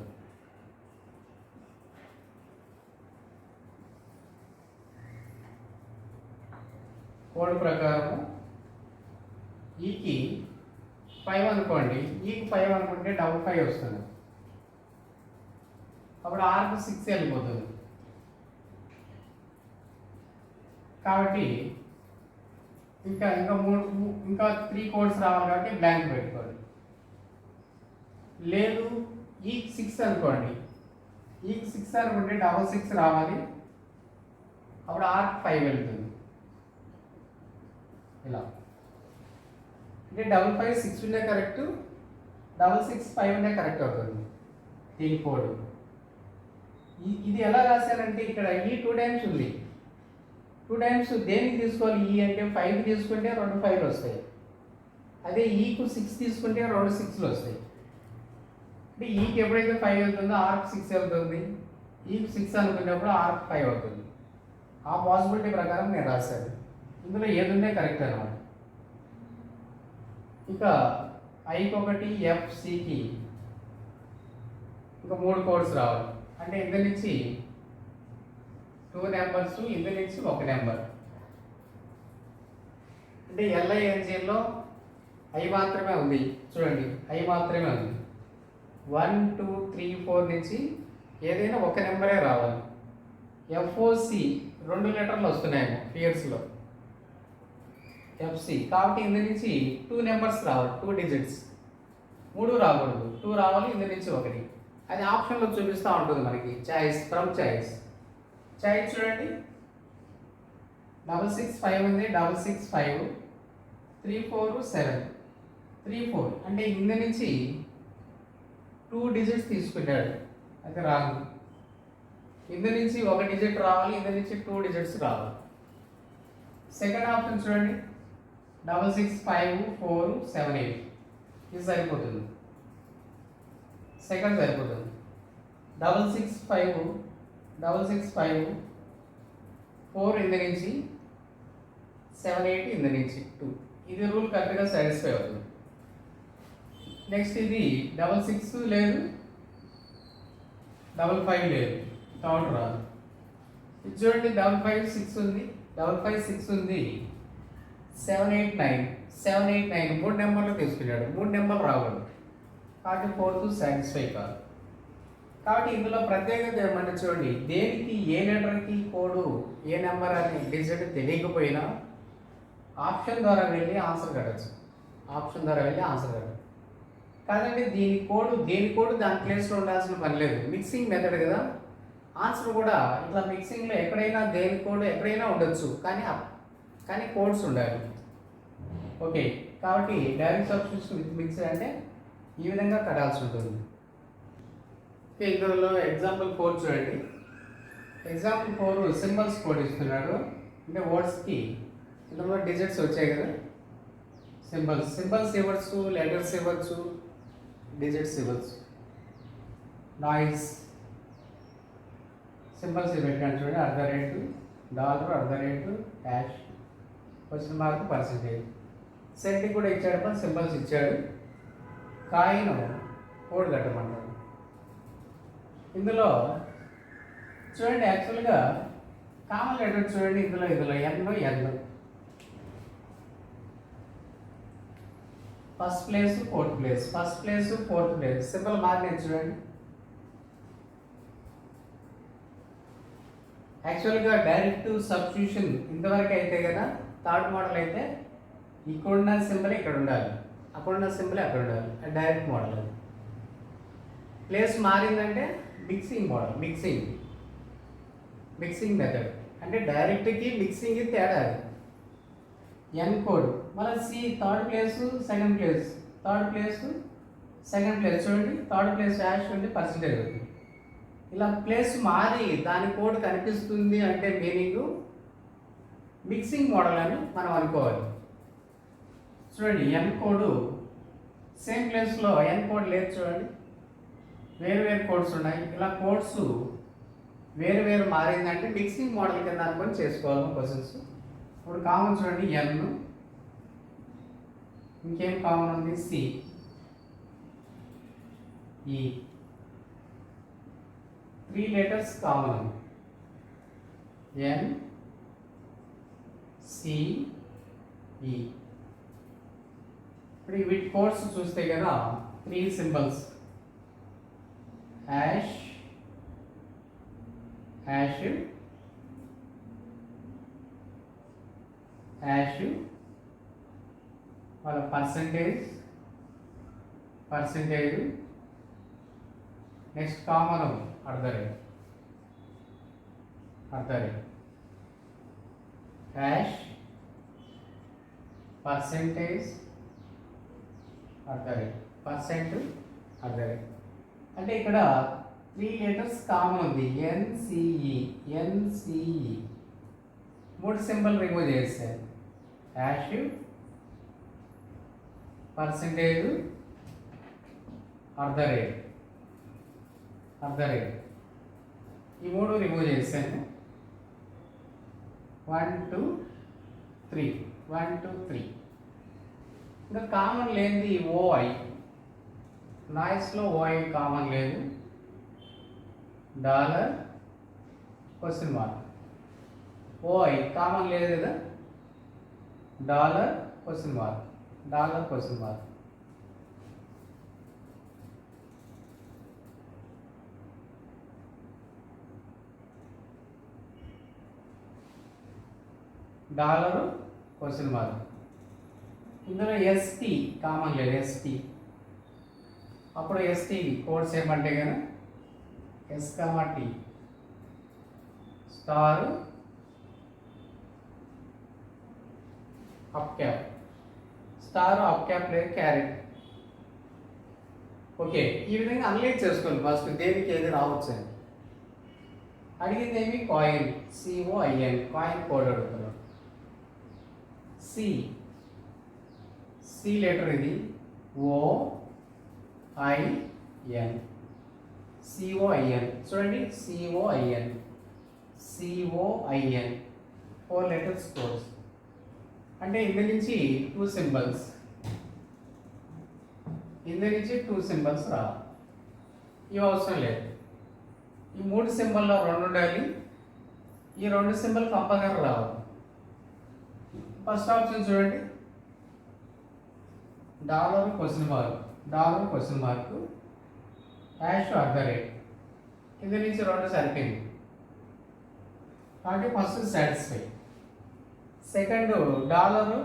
కోడ్ ప్రకారం ఈకి 5 అనుకోండి, ఈకి 5 అనుకుంటే 55 వస్తుంది. అప్పుడు ఆర్కు 6 వెళ్ళిపోతుంది. కాబట్టి ఇంకా 3 కోడ్స్ రావాలి కాబట్టి బ్లాంక్ పెట్టుకోండి. లేదు ఈకి 6 అనుకోండి, ఈకి 6 అనుకుంటే 66 రావాలి, అప్పుడు ఆర్కు 5 వెళ్తుంది. ఇలా అంటే 55 6 ఉండే కరెక్ట్, 66 5 ఉండే కరెక్ట్ అవుతుంది దీని కోడ్. ఇది ఎలా రాశానంటే ఇక్కడ ఈ 2 టైమ్స్ ఉంది. 2 టైమ్స్ దేనికి తీసుకోవాలి? ఈ అంటే 5 తీసుకుంటే 2 5లు వస్తాయి. అదే ఈకు 6 తీసుకుంటే 2 6లు వస్తాయి. అంటే ఈకి ఎప్పుడైతే 5 అవుతుందో ఆర్కు 6 అవుతుంది, ఈకు 6 అనుకున్నప్పుడు ఆర్కు 5 అవుతుంది. ఆ పాసిబిలిటీ ప్రకారం నేను రాశాను. ఇందులో ఏది ఉండే కరెక్ట్ అనమాట. ఇక ఐకి 1 FCకి ఇంకా 3 కోడ్స్ రావాలి. అంటే ఇందు నుంచి 2 నెంబర్స్, ఇందు నుంచి 1 నెంబర్. అంటే LINGలో ఐ మాత్రమే ఉంది చూడండి, ఐ మాత్రమే ఉంది. 1 2 3 4 నుంచి ఏదైనా 1 నెంబరే రావాలి. FOC 2 లెటర్లు వస్తున్నాయేమో ఫియర్స్లో. FC కాబట్టి ఇందు నుంచి 2 నెంబర్స్ రావాలి, 2 డిజిట్స్. 3 రాకూడదు, 2 రావాలి, ఇందు నుంచి 1. అది ఆప్షన్లో చూపిస్తూ ఉంటుంది మనకి. చాయిస్ ఫ్రమ్ చాయిస్ చూడండి, 66 5 ఉంది, 66 5 3 4 7 3 4 అంటే ఇందు నుంచి 2 డిజిట్స్ తీసుకున్నాడు, అది రాంగ్. ఇందు నుంచి 1 డిజిట్ రావాలి, ఇందు నుంచి 2 డిజిట్స్ రావాలి. సెకండ్ ఆప్షన్ చూడండి, 66 5 4 7 8 ఇది సరిపోతుంది. సెకండ్ సరిపోతుంది. 66 5 4 ఇందు నుంచి 7 8 ఇందు నుంచి 2 ఇది రూల్ కరెక్ట్గా సాటిస్ఫై అవుతుంది. నెక్స్ట్ ఇది 66 లేదు, 55 లేదు, థర్డ్ రాదు. ఇది చూడండి, 55 6 ఉంది, 55 6 ఉంది, 7 8 9 3 నెంబర్లు తీసుకున్నాడు, 3 నెంబర్లు రాకూడదు కాబట్టి 4th సాటిస్ఫై కాదు. కాబట్టి ఇందులో ప్రత్యేకత ఏమంటే చూడండి, దేనికి ఏ లెటర్కి కోడు ఏ నెంబర్ అని డిజిట్ తెలియకపోయినా ఆప్షన్ ద్వారా వెళ్ళి ఆన్సర్ కట్టచ్చు. కాదండి దేని కోడ్ దాని ప్లేస్లో ఉండాల్సిన పని లేదు. మిక్సింగ్ మెథడ్ కదా, ఆన్సర్ కూడా ఇట్లా మిక్సింగ్లో ఎక్కడైనా దేని కోడ్ ఎక్కడైనా ఉండొచ్చు, కానీ కోడ్స్ ఉండాలి. ఓకే, కాబట్టి డైరెక్ట్ సబ్స్టిట్యూషన్ విత్ మిక్సర్ అంటే ఈ విధంగా కట్టాల్సి ఉంటుంది. ఓకే, ఇందులో ఎగ్జాంపుల్ 4 చూడండి. ఎగ్జాంపుల్ 4 సింబల్స్ కోడ్ ఇస్తున్నాడు. అంటే వర్డ్స్కి ఇందులో డిజిట్స్ వచ్చాయి కదా, సింబల్స్ ఇవ్వచ్చు, లెటర్స్ ఇవ్వచ్చు, డిజిట్స్ ఇవ్వచ్చు. నాయిస్ సింబల్స్ పెట్టాను చూడండి, $, $, హ్యాష్, క్వశ్చన్ మార్క్, పర్సెంటేజ్. సెంట్కి కూడా ఇచ్చాడు, సింబల్స్ ఇచ్చాడు. కాయిన్ కోడ్ కట్టమంటాడు. ఇందులో చూడండి, యాక్చువల్గా కామన్ లెటర్ చూడండి, ఇందులో N first place fourth place, first place fourth place simple మారినాయి చూడండి. యాక్చువల్గా డైరెక్ట్ సబ్స్టిట్యూషన్ ఇంతవరకు అయితే కదా, థర్డ్ మోడల్ అయితే ఇక్కడున్న సింబల్ ఇక్కడ ఉండాలి, అక్కడున్న సింబల్ అక్కడ ఉండాలి, అది డైరెక్ట్ మోడల్. ప్లేస్ మారిందంటే మిక్సింగ్ మోడల్, మిక్సింగ్ మెథడ్ అంటే డైరెక్ట్కి మిక్సింగ్కి తేడా. ఎన్ కోడ్ మళ్ళీ C third place second place, third place second place చూడండి, థర్డ్ ప్లేస్ యాష్ ఉంది పర్సెంటేజ్ అవుతుంది. ఇలా ప్లేస్ మారి దాని కోడ్ కనిపిస్తుంది అంటే మీనింగ్ మిక్సింగ్ మోడల్ అని మనం అనుకోవాలి. చూడండి, ఎన్ కోడ్ సేమ్ ప్లేస్లో ఎన్ కోడ్ లేదు చూడండి, వేరు కోడ్స్ ఉన్నాయి. ఇలా కోడ్స్ వేరు మారిందంటే మిక్సింగ్ మోడల్ కింద అనుకొని చేసుకోవాలి క్వశ్చన్స్. ఇప్పుడు కామన్ చూడండి, ఎన్, ఇంకేం కామన్ ఉంది, సి, ఈ 3 లెటర్స్ కామన్ ఉంది, ఎన్, సి, ఈ. ఇప్పుడు వీటి కోడ్స్ చూస్తే కదా 3 సింబల్స్, హ్యాష్, వాళ్ళ పర్సంటేజ్, నెక్స్ట్ కామన్ అర్ధరేట్, హ్యాష్, పర్సంటేజ్, అర్ధరేట్. అంటే ఇక్కడ 3 లెటర్స్ కామన్ ఉంది, ఎన్సిఈ, 3 సింబల్ రిమూవ్ చేశారు, హ్యాష్, పర్సంటేజ్, అర్ధరేట్. ఈ 3 రిమూవ్ చేశాను. 1 2 3 ఇంకా కామన్ లేనిది ఓఐ, నాయిస్లో ఓఐ కామన్ లేదు, dollar question mark, OI common లేదు కదా, dollar question mark. Dollar question mark. ఇందులో ఎస్టీ కామన్ లేదు, అప్పుడు ఎస్టీ కోడ్స్ ఏమంటే కదా, S comma T, star, up cap, లేదు క్యారెట్. ఓకే, ఈ విధంగా అనలైజ్ చేసుకోండి ఫస్ట్ దేనికి ఏది రావచ్చు అని. అడిగింది ఏమి, కాయిన్, COIN, కాయిన్ కోడ్ అడుగుతున్నాడు. సి లెటర్ ఇది, OIN, చూడండి, COIN 4 లెటర్స్ కోడ్స్. అంటే ఇందు నుంచి 2 సింబల్స్, రావాలి. ఇవి అవసరం లేదు. ఈ 3 సింబల్లో 2 ఉండాలి, ఈ 2 సింబల్ కంపల్సరీ రావాలి. ఫస్ట్ ఆప్షన్ చూడండి, డాలర్ క్వశ్చన్ మార్క్, హ్యాష్, అర్ధరేట్. ఇందు నుంచి 2 సరిపోయింది కాబట్టి first satisfy. Second dollar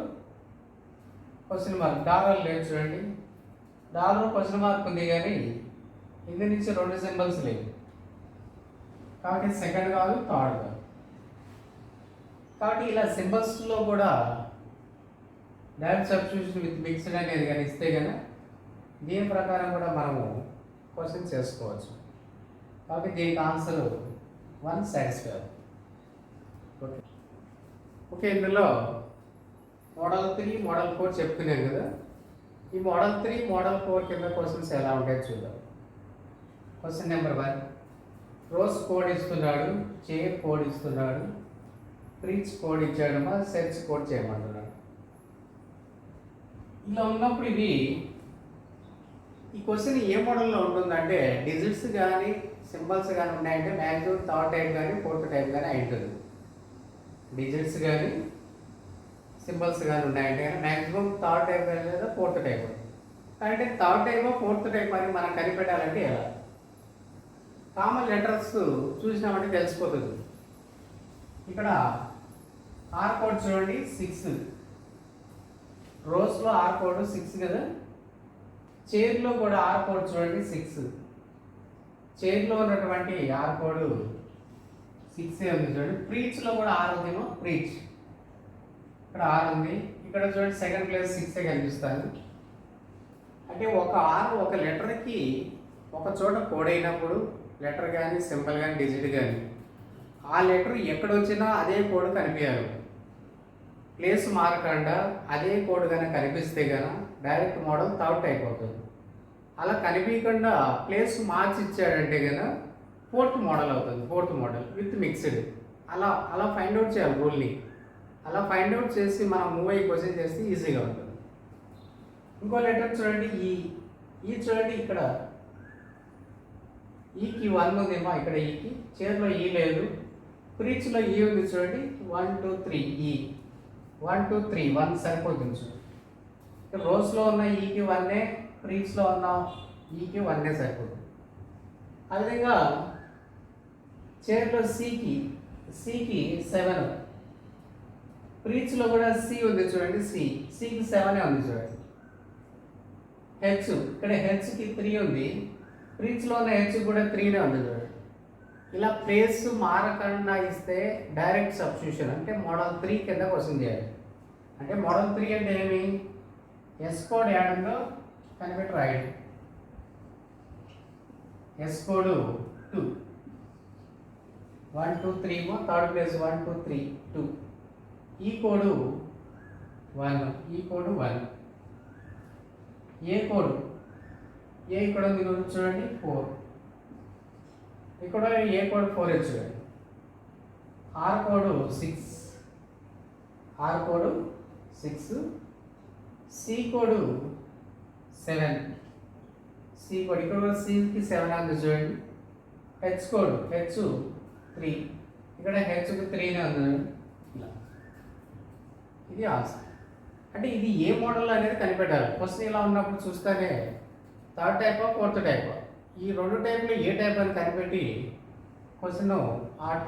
question mark, dollar లేదు చూడండి, డాలర్ క్వశ్చన్ మార్క్ ఉంది కానీ ఇందు నుంచి 2 సింబల్స్ లేవు కాబట్టి సెకండ్ కాదు, థర్డ్ కాదు. కాబట్టి ఇలా సింబల్స్లో కూడా డైరెక్ట్ సబ్స్టిట్యూషన్ విత్ మిక్స్డ్ అనేది కానీ ఇస్తే కనుక దీని ప్రకారం కూడా మనము క్వశ్చన్ చేసుకోవచ్చు. కాబట్టి దీనికి ఆన్సర్ 1 సాటిస్ఫై. ఓకే, ఇందులో మోడల్ 3, మోడల్ 4 చెప్తున్నాను కదా. ఈ మోడల్ 3, మోడల్ 4 కింద క్వశ్చన్స్ ఎలా ఉంటాయో చూద్దాం. క్వశ్చన్ నెంబర్ 1, రోజ్ కోడ్ ఇస్తున్నాడు, చైర్ కోడ్ ఇస్తున్నాడు, ఫ్రిడ్జ్ కోడ్ ఇచ్చాడు, సెర్చ్ కోడ్ చేయమంటున్నాడు. ఇలా ఉన్నప్పుడు ఇది ఈ క్వశ్చన్ ఏ మోడల్లో ఉంటుందంటే డిజిట్స్ కానీ సింబల్స్ కానీ ఉన్నాయంటే మ్యాక్సిమం థర్డ్ టైప్ కానీ ఫోర్త్ టైప్ కానీ అయి ఉంటుంది. డిజిట్స్ కానీ సింబల్స్ కానీ ఉన్నాయంటే కానీ మ్యాక్సిమం థర్డ్ టైప్ కానీ లేదా ఫోర్త్ టైప్. అంటే థర్డ్ టైప్ ఫోర్త్ టైప్ అని మనం కనిపెట్టాలంటే ఎలా? కామన్ లెటర్స్ చూసినామంటే తెలిసిపోతుంది. ఇక్కడ ఆర్ కోడ్ చూడండి 6, రోస్లో ఆర్ కోడ్ 6 కదా. చైర్లో కూడా ఆర్ కోడ్ చూడండి 6. చైర్లో ఉన్నటువంటి ఆర్ కోడ్ 6 ఉంది చూడండి. ప్రీచ్లో కూడా ఆర్ ఉందేమో, ప్రీచ్ ఇక్కడ ఆర్ ఉంది. ఇక్కడ చూడండి సెకండ్ ప్లేస్ 6 కనిపిస్తాను. అంటే ఒక ఆర్ ఒక లెటర్కి ఒక చోట కోడ్ అయినప్పుడు లెటర్ కానీ సింబల్ కానీ డిజిట్ కానీ ఆ లెటర్ ఎక్కడొచ్చినా అదే కోడ్ కనిపించాలి. ప్లేస్ మారకుండా అదే కోడ్ కనుక కనిపిస్తే కనుక డైరెక్ట్ మోడల్ థర్డ్ టైప్ అవుతుంది. అలా కనిపించకుండా ప్లేస్ మార్చి ఇచ్చాడంటే కనుక ఫోర్త్ మోడల్ అవుతుంది. Fourth model with mixed. అలా ఫైండ్ అవుట్ చేయాలి రూల్ని. అలా ఫైండ్ అవుట్ చేసి మనం మూవ్ అయ్యి క్వశ్చన్ చేస్తే ఈజీగా ఉంటుంది. ఇంకో లెటర్ చూడండి ఈ చూడండి ఇక్కడ ఈకి 1 ఉందేమో, ఇక్కడ ఈకి చైర్లో ఈ లేదు, ప్రీచ్లో ఈ ఉంది చూడండి. 1 2 3 ఈ 1 2 3 1 సరిపోతుంది చూడండి. రోస్లో ఉన్న ఈకి 1, ప్రీచ్లో ఉన్న ఈకి 1 సరిపోతుంది. అదేవిధంగా చైర్లో సికి 7, ప్రీచ్లో కూడా సి ఉంది చూడండి. సికి 7 ఉంది చూడండి. హెచ్ ఇక్కడ హెచ్కి 3 ఉంది, ప్రీచ్లో ఉన్న హెచ్ కూడా 3 ఉంది చూడండి. ఇలా ప్లేస్ మారకుండా ఇస్తే డైరెక్ట్ సబ్స్టిట్యూషన్ అంటే మోడల్ 3 కింద క్వశ్చన్ చేయాలి. అంటే మోడల్ 3 అంటే ఏమి? ఎస్ కోడ్ యాడంలో కనిపెట్టి రాయండి. S code 2 1 2 3 third place 1 2 3 2. ఈ కోడ్ 1, ఈ కోడ్ 1. ఏ కోడ్ ఏ ఇక్కడ ఉంది చూడండి 4. ఇక్కడ ఏ కోడ్ 4 చూడండి. R code 6, R code 6. C code 7, C code ఇక్కడ సికి 7 ఉంది చూడండి. హెచ్ కోడ్ 3, ఇక్కడ హెచ్కి 3 ఉంది. ఇలా ఇది ఆన్సర్. అంటే ఇది ఏ మోడల్ అనేది కనిపెట్టాలి. క్వశ్చన్ ఇలా ఉన్నప్పుడు చూస్తేనే థర్డ్ టైప్ ఫోర్త్ టైప్ ఈ 2 టైప్లో ఏ టైప్ అని కనిపెట్టి క్వశ్చన్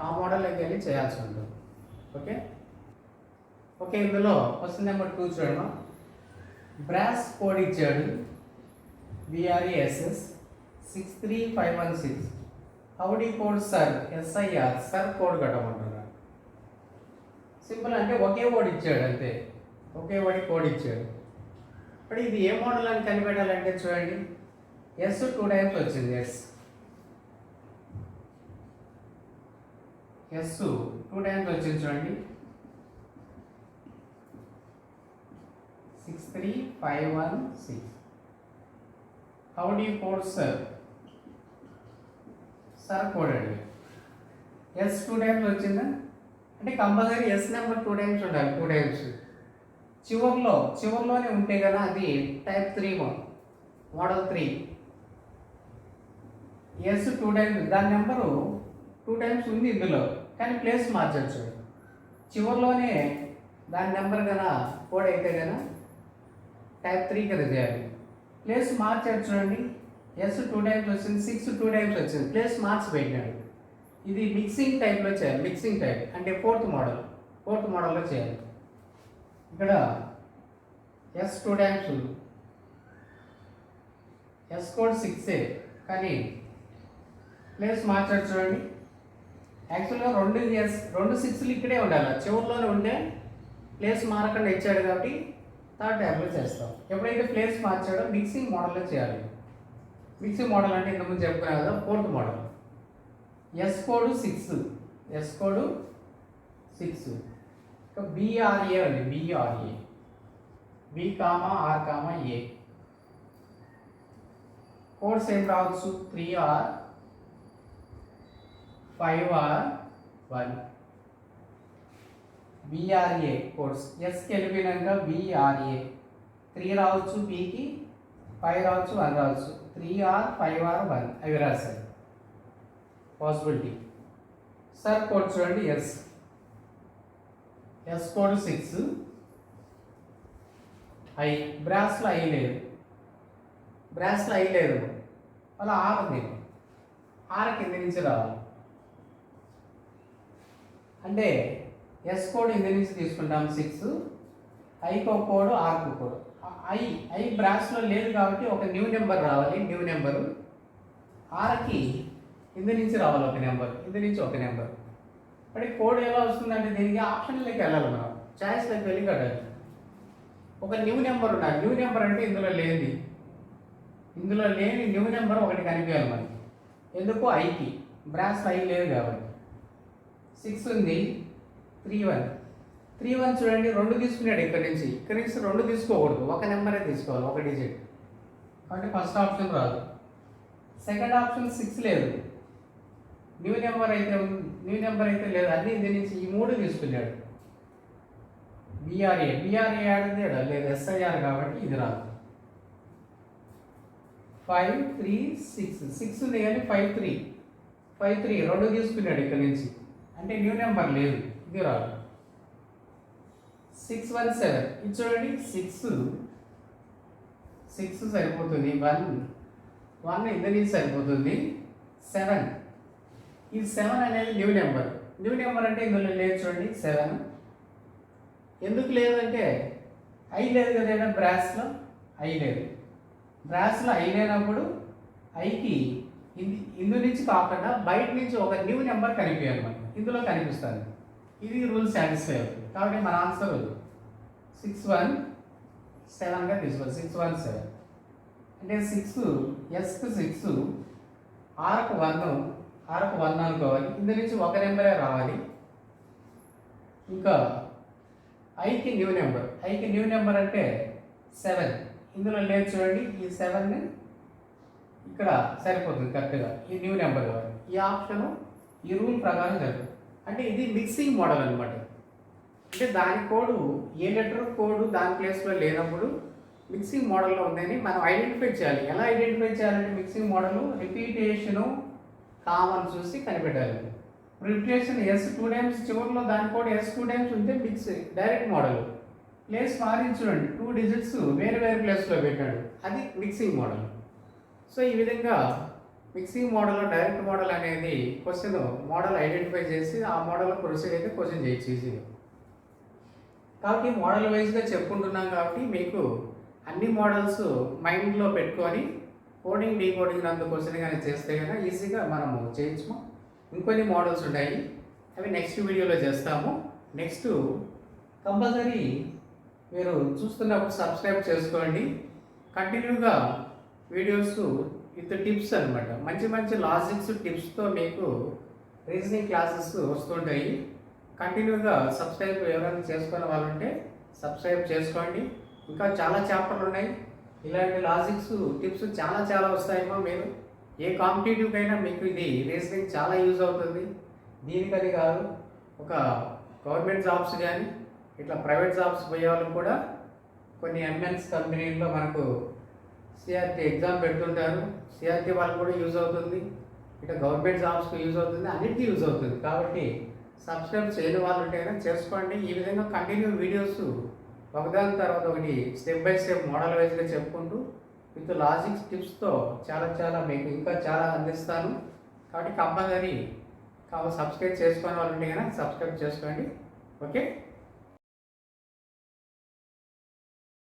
ఆ మోడల్లోకి వెళ్ళి చేయాల్సి ఉంటుంది. ఓకే ఇందులో క్వశ్చన్ నెంబర్ 2 చూడమ్మా. బ్రాస్ కోడ్ ఇచ్చాడు BRESS 63516. హౌడీ code sir SIR sir code కట్టమంటున్నాడు. సింపుల్ అంటే ఒకే వర్డ్ ఇచ్చాడు, అంతే ఒకే వర్డ్ కోడ్ ఇచ్చాడు. ఇప్పుడు ఇది ఏ మోడల్ అని కనిపెట్టాలంటే చూడండి ఎస్ 2 టైమ్స్ వచ్చింది. ఎస్ 2 టైమ్స్ వచ్చింది చూడండి. 63516. How do you code sir code అండి. ఎస్ 2 టైమ్స్ వచ్చిందా అంటే కంపల్సరీ ఎస్ నెంబర్ 2 టైమ్స్ ఉండాలి. 2 టైమ్స్ చివర్లోనే ఉంటే కదా అది టైప్ 3 మోడల్ 3. ఎస్ 2 టైమ్స్ దాని నెంబరు 2 టైమ్స్ ఉంది ఇందులో, కానీ ప్లేస్ మార్చచ్చు. చివర్లోనే దాని నెంబర్ కన్నా కోడ్ అయితే కన్నా టైప్ 3 కదా చేయాలి. ప్లేస్ మార్చాడు చూడండి. ఎస్ 2 టైమ్స్ వచ్చింది, 6 2 టైమ్స్ వచ్చింది, ప్లేస్ మార్చి పెట్టినాడు. ఇది మిక్సింగ్ టైప్లో చేయాలి. మిక్సింగ్ టైప్ అంటే ఫోర్త్ మోడల్లో చేయాలి. ఇక్కడ ఎస్ 2 టైమ్స్ ఎస్ కోడ్ 6 కానీ ప్లేస్ మార్చాడు చూడండి. యాక్చువల్గా 2 6లు ఇక్కడే ఉండాలి, చివరిలోనే ఉంటే ప్లేస్ మారకుండా ఇచ్చాడు కాబట్టి థర్డ్ టైప్లో చేస్తాం. ఎప్పుడైతే ప్లేస్ మార్చాడో మిక్సింగ్ మోడల్లో చేయాలి. మిక్సింగ్ మోడల్ అంటే ఇంతకుముందు చెప్పుకున్నా కదా fourth model. S code 6, S code 6. ఇంకా BRA ఉంది, BRA B, R, A. Codes ఏం రావచ్చు? 3R 5R 1. BRA కోడ్స్ ఎస్కి వెళ్ళిపోయినాక BRA 3 రావచ్చు, Bకి 5 రావచ్చు, 1 రావచ్చు, 3 ఆర్ 5 ఆర్ 1 అవి రాశారు పాసిబిలిటీ. సార్ కోడ్ చూడండి, ఎస్ కోడ్ 6, ఐ బ్రాస్లో ఐ లేదు, అలా ఆర్ ఉంది, ఆర్ కింద నుంచి రావాలి. అంటే ఎస్ కోడ్ కింద నుంచి తీసుకుంటాం 6, ఐకో కోడ్, ఆర్కు కోడ్. ఐ బ్రాస్లో లేదు కాబట్టి ఒక న్యూ నెంబర్ రావాలి, న్యూ నెంబరు. ఆర్కి ఇందు నుంచి రావాలి ఒక నెంబర్, ఇందు నుంచి ఒక నెంబర్. మరి కోడ్ ఎలా వస్తుందంటే దీనికి ఆప్షన్లోకి వెళ్ళాలి, మనం చాయిస్లోకి వెళ్ళి కట్టాలి. ఒక న్యూ నెంబర్ ఉండాలి. న్యూ నెంబర్ అంటే ఇందులో లేని న్యూ నెంబర్ ఒకటి కనిపించాలి మనకి. ఎందుకు? ఐకి బ్రాస్ ఐ లేదు కాబట్టి. 6 ఉంది, 3 1 చూడండి, 2 తీసుకున్నాడు. ఇక్కడి నుంచి 2 తీసుకోకూడదు, ఒక నెంబరే తీసుకోవాలి, ఒక డిజిట్. కాబట్టి ఫస్ట్ ఆప్షన్ రాదు. సెకండ్ ఆప్షన్ 6 లేదు, న్యూ నెంబర్ అయితే లేదు, అన్ని దీని నుంచి ఈ 3 తీసుకున్నాడు. బిఆర్ఏ ఆడింది లేదు, ఎస్ఐఆర్ కాబట్టి ఇది రాదు. 5 3 6 ఉంది కానీ 5 3 2 తీసుకున్నాడు ఇక్కడ నుంచి, అంటే న్యూ నెంబర్ లేదు, ఇది రాదు. 6 1 7 ఇది చూడండి, 6 సరిపోతుంది, 1 ఇందు నుంచి సరిపోతుంది. 7 ఈ 7 అనేది న్యూ నెంబర్ అంటే ఇందులో లేదు చూడండి. 7 ఎందుకు లేదంటే ఐ లేదు కదా, బ్రాస్లో ఐ లేదు. బ్రాస్లో ఐ లేనప్పుడు ఐకి ఇందు నుంచి కాకుండా బయట నుంచి ఒక న్యూ నెంబర్ కనిపించాలి మనకి, ఇందులో కనిపిస్తుంది. ఇది రూల్ సాటిస్ఫై అవుతుంది. కాబట్టి మన ఆన్సర్ 6 1 7గా తీసుకోవాలి. 6 1 7 అంటే 6 ఎస్కు 6, ఆర్కు 1 అనుకోవాలి. ఇందు నుంచి ఒక నెంబరే రావాలి. ఇంకా ఐకి న్యూ నెంబర్ అంటే 7 ఇందులో లేదు చూడండి. ఈ 7 ఇక్కడ సరిపోతుంది కరెక్ట్గా, ఈ న్యూ నెంబర్ కావాలి. ఈ ఆప్షను ఈ రూల్ ప్రకారం జరుగుతుంది. అంటే ఇది మిక్సింగ్ మోడల్ అనమాట. అంటే దాని కోడ్ ఏ లెటర్ కోడ్ దాని ప్లేస్లో లేనప్పుడు మిక్సింగ్ మోడల్లో ఉందని మనం ఐడెంటిఫై చేయాలి. ఎలా ఐడెంటిఫై చేయాలంటే మిక్సింగ్ మోడల్ రిపీటేషను కామన్ చూసి కనిపెట్టాలి. రిపీటేషన్ ఎస్ 2 టైమ్స్ చివరిలో దాని కోడ్ ఎస్ 2 టైమ్స్ ఉంటే మిక్స్ డైరెక్ట్ మోడల్. ప్లేస్ మారించి చూడండి, 2 డిజిట్స్ వేరే ప్లేస్లో పెట్టాడు, అది మిక్సింగ్ మోడల్. సో ఈ విధంగా మిక్సింగ్ మోడల్లో డైరెక్ట్ మోడల్ అనేది మోడల్ ఐడెంటిఫై చేసి ఆ మోడల్ ప్రొసీడ్ అయితే క్వశ్చన్ చేయొచ్చు ఈజీగా. కాబట్టి మోడల్ వైజ్గా చెప్పుకుంటున్నాం కాబట్టి మీకు అన్ని మోడల్స్ మైండ్లో పెట్టుకొని కోడింగ్ డీకోడింగ్ అందుకోసం కానీ చేస్తే కనుక ఈజీగా మనము చేయొచ్చు. ఇంకొన్ని మోడల్స్ ఉన్నాయి, అవి నెక్స్ట్ వీడియోలో చేస్తాము. నెక్స్ట్ కంపల్సరీ మీరు చూస్తున్నప్పుడు సబ్స్క్రైబ్ చేసుకోండి. కంటిన్యూగా వీడియోస్ విత్ టిప్స్ అనమాట, మంచి లాజిక్స్ టిప్స్తో మీకు రీజనింగ్ క్లాసెస్ వస్తుంటాయి. కంటిన్యూగా సబ్స్క్రైబ్ ఎవరైనా చేసుకునే వాళ్ళు ఉంటే సబ్స్క్రైబ్ చేసుకోండి. ఇంకా చాలా చాప్టర్లు ఉన్నాయి, ఇలాంటి లాజిక్స్ టిప్స్ చాలా వస్తాయేమో. మీరు ఏ కాంపిటేటివ్కి అయినా మీకు ఇది రీజనింగ్ చాలా యూజ్ అవుతుంది. దీనికని కాదు, ఒక గవర్నమెంట్ జాబ్స్ కానీ ఇట్లా ప్రైవేట్ జాబ్స్ పోయే వాళ్ళకి కూడా కొన్ని ఎంఎన్స్ కంపెనీల్లో మనకు సిఆర్టీ ఎగ్జామ్ పెడుతుంటారు. సిఆర్టీ వాళ్ళకి కూడా యూజ్ అవుతుంది, ఇట్లా గవర్నమెంట్ జాబ్స్కి యూజ్ అవుతుంది, అన్నిటికీ యూజ్ అవుతుంది. కాబట్టి సబ్స్క్రైబ్ చేయని వాళ్ళు ఉంటే చేసుకోండి. ఈ విధంగా కంటిన్యూ వీడియోస్ ఒకదాని తర్వాత ఒకటి స్టెప్ బై స్టెప్ మోడల్ వైజ్గా చెప్పుకుంటూ విత్ లాజిక్స్ టిప్స్తో చాలా మీకు ఇంకా చాలా అందిస్తాను. కాబట్టి కంపల్సరీ సబ్స్క్రైబ్ చేసుకునే వాళ్ళు ఉంటే కనుక సబ్స్క్రైబ్ చేసుకోండి. ఓకే.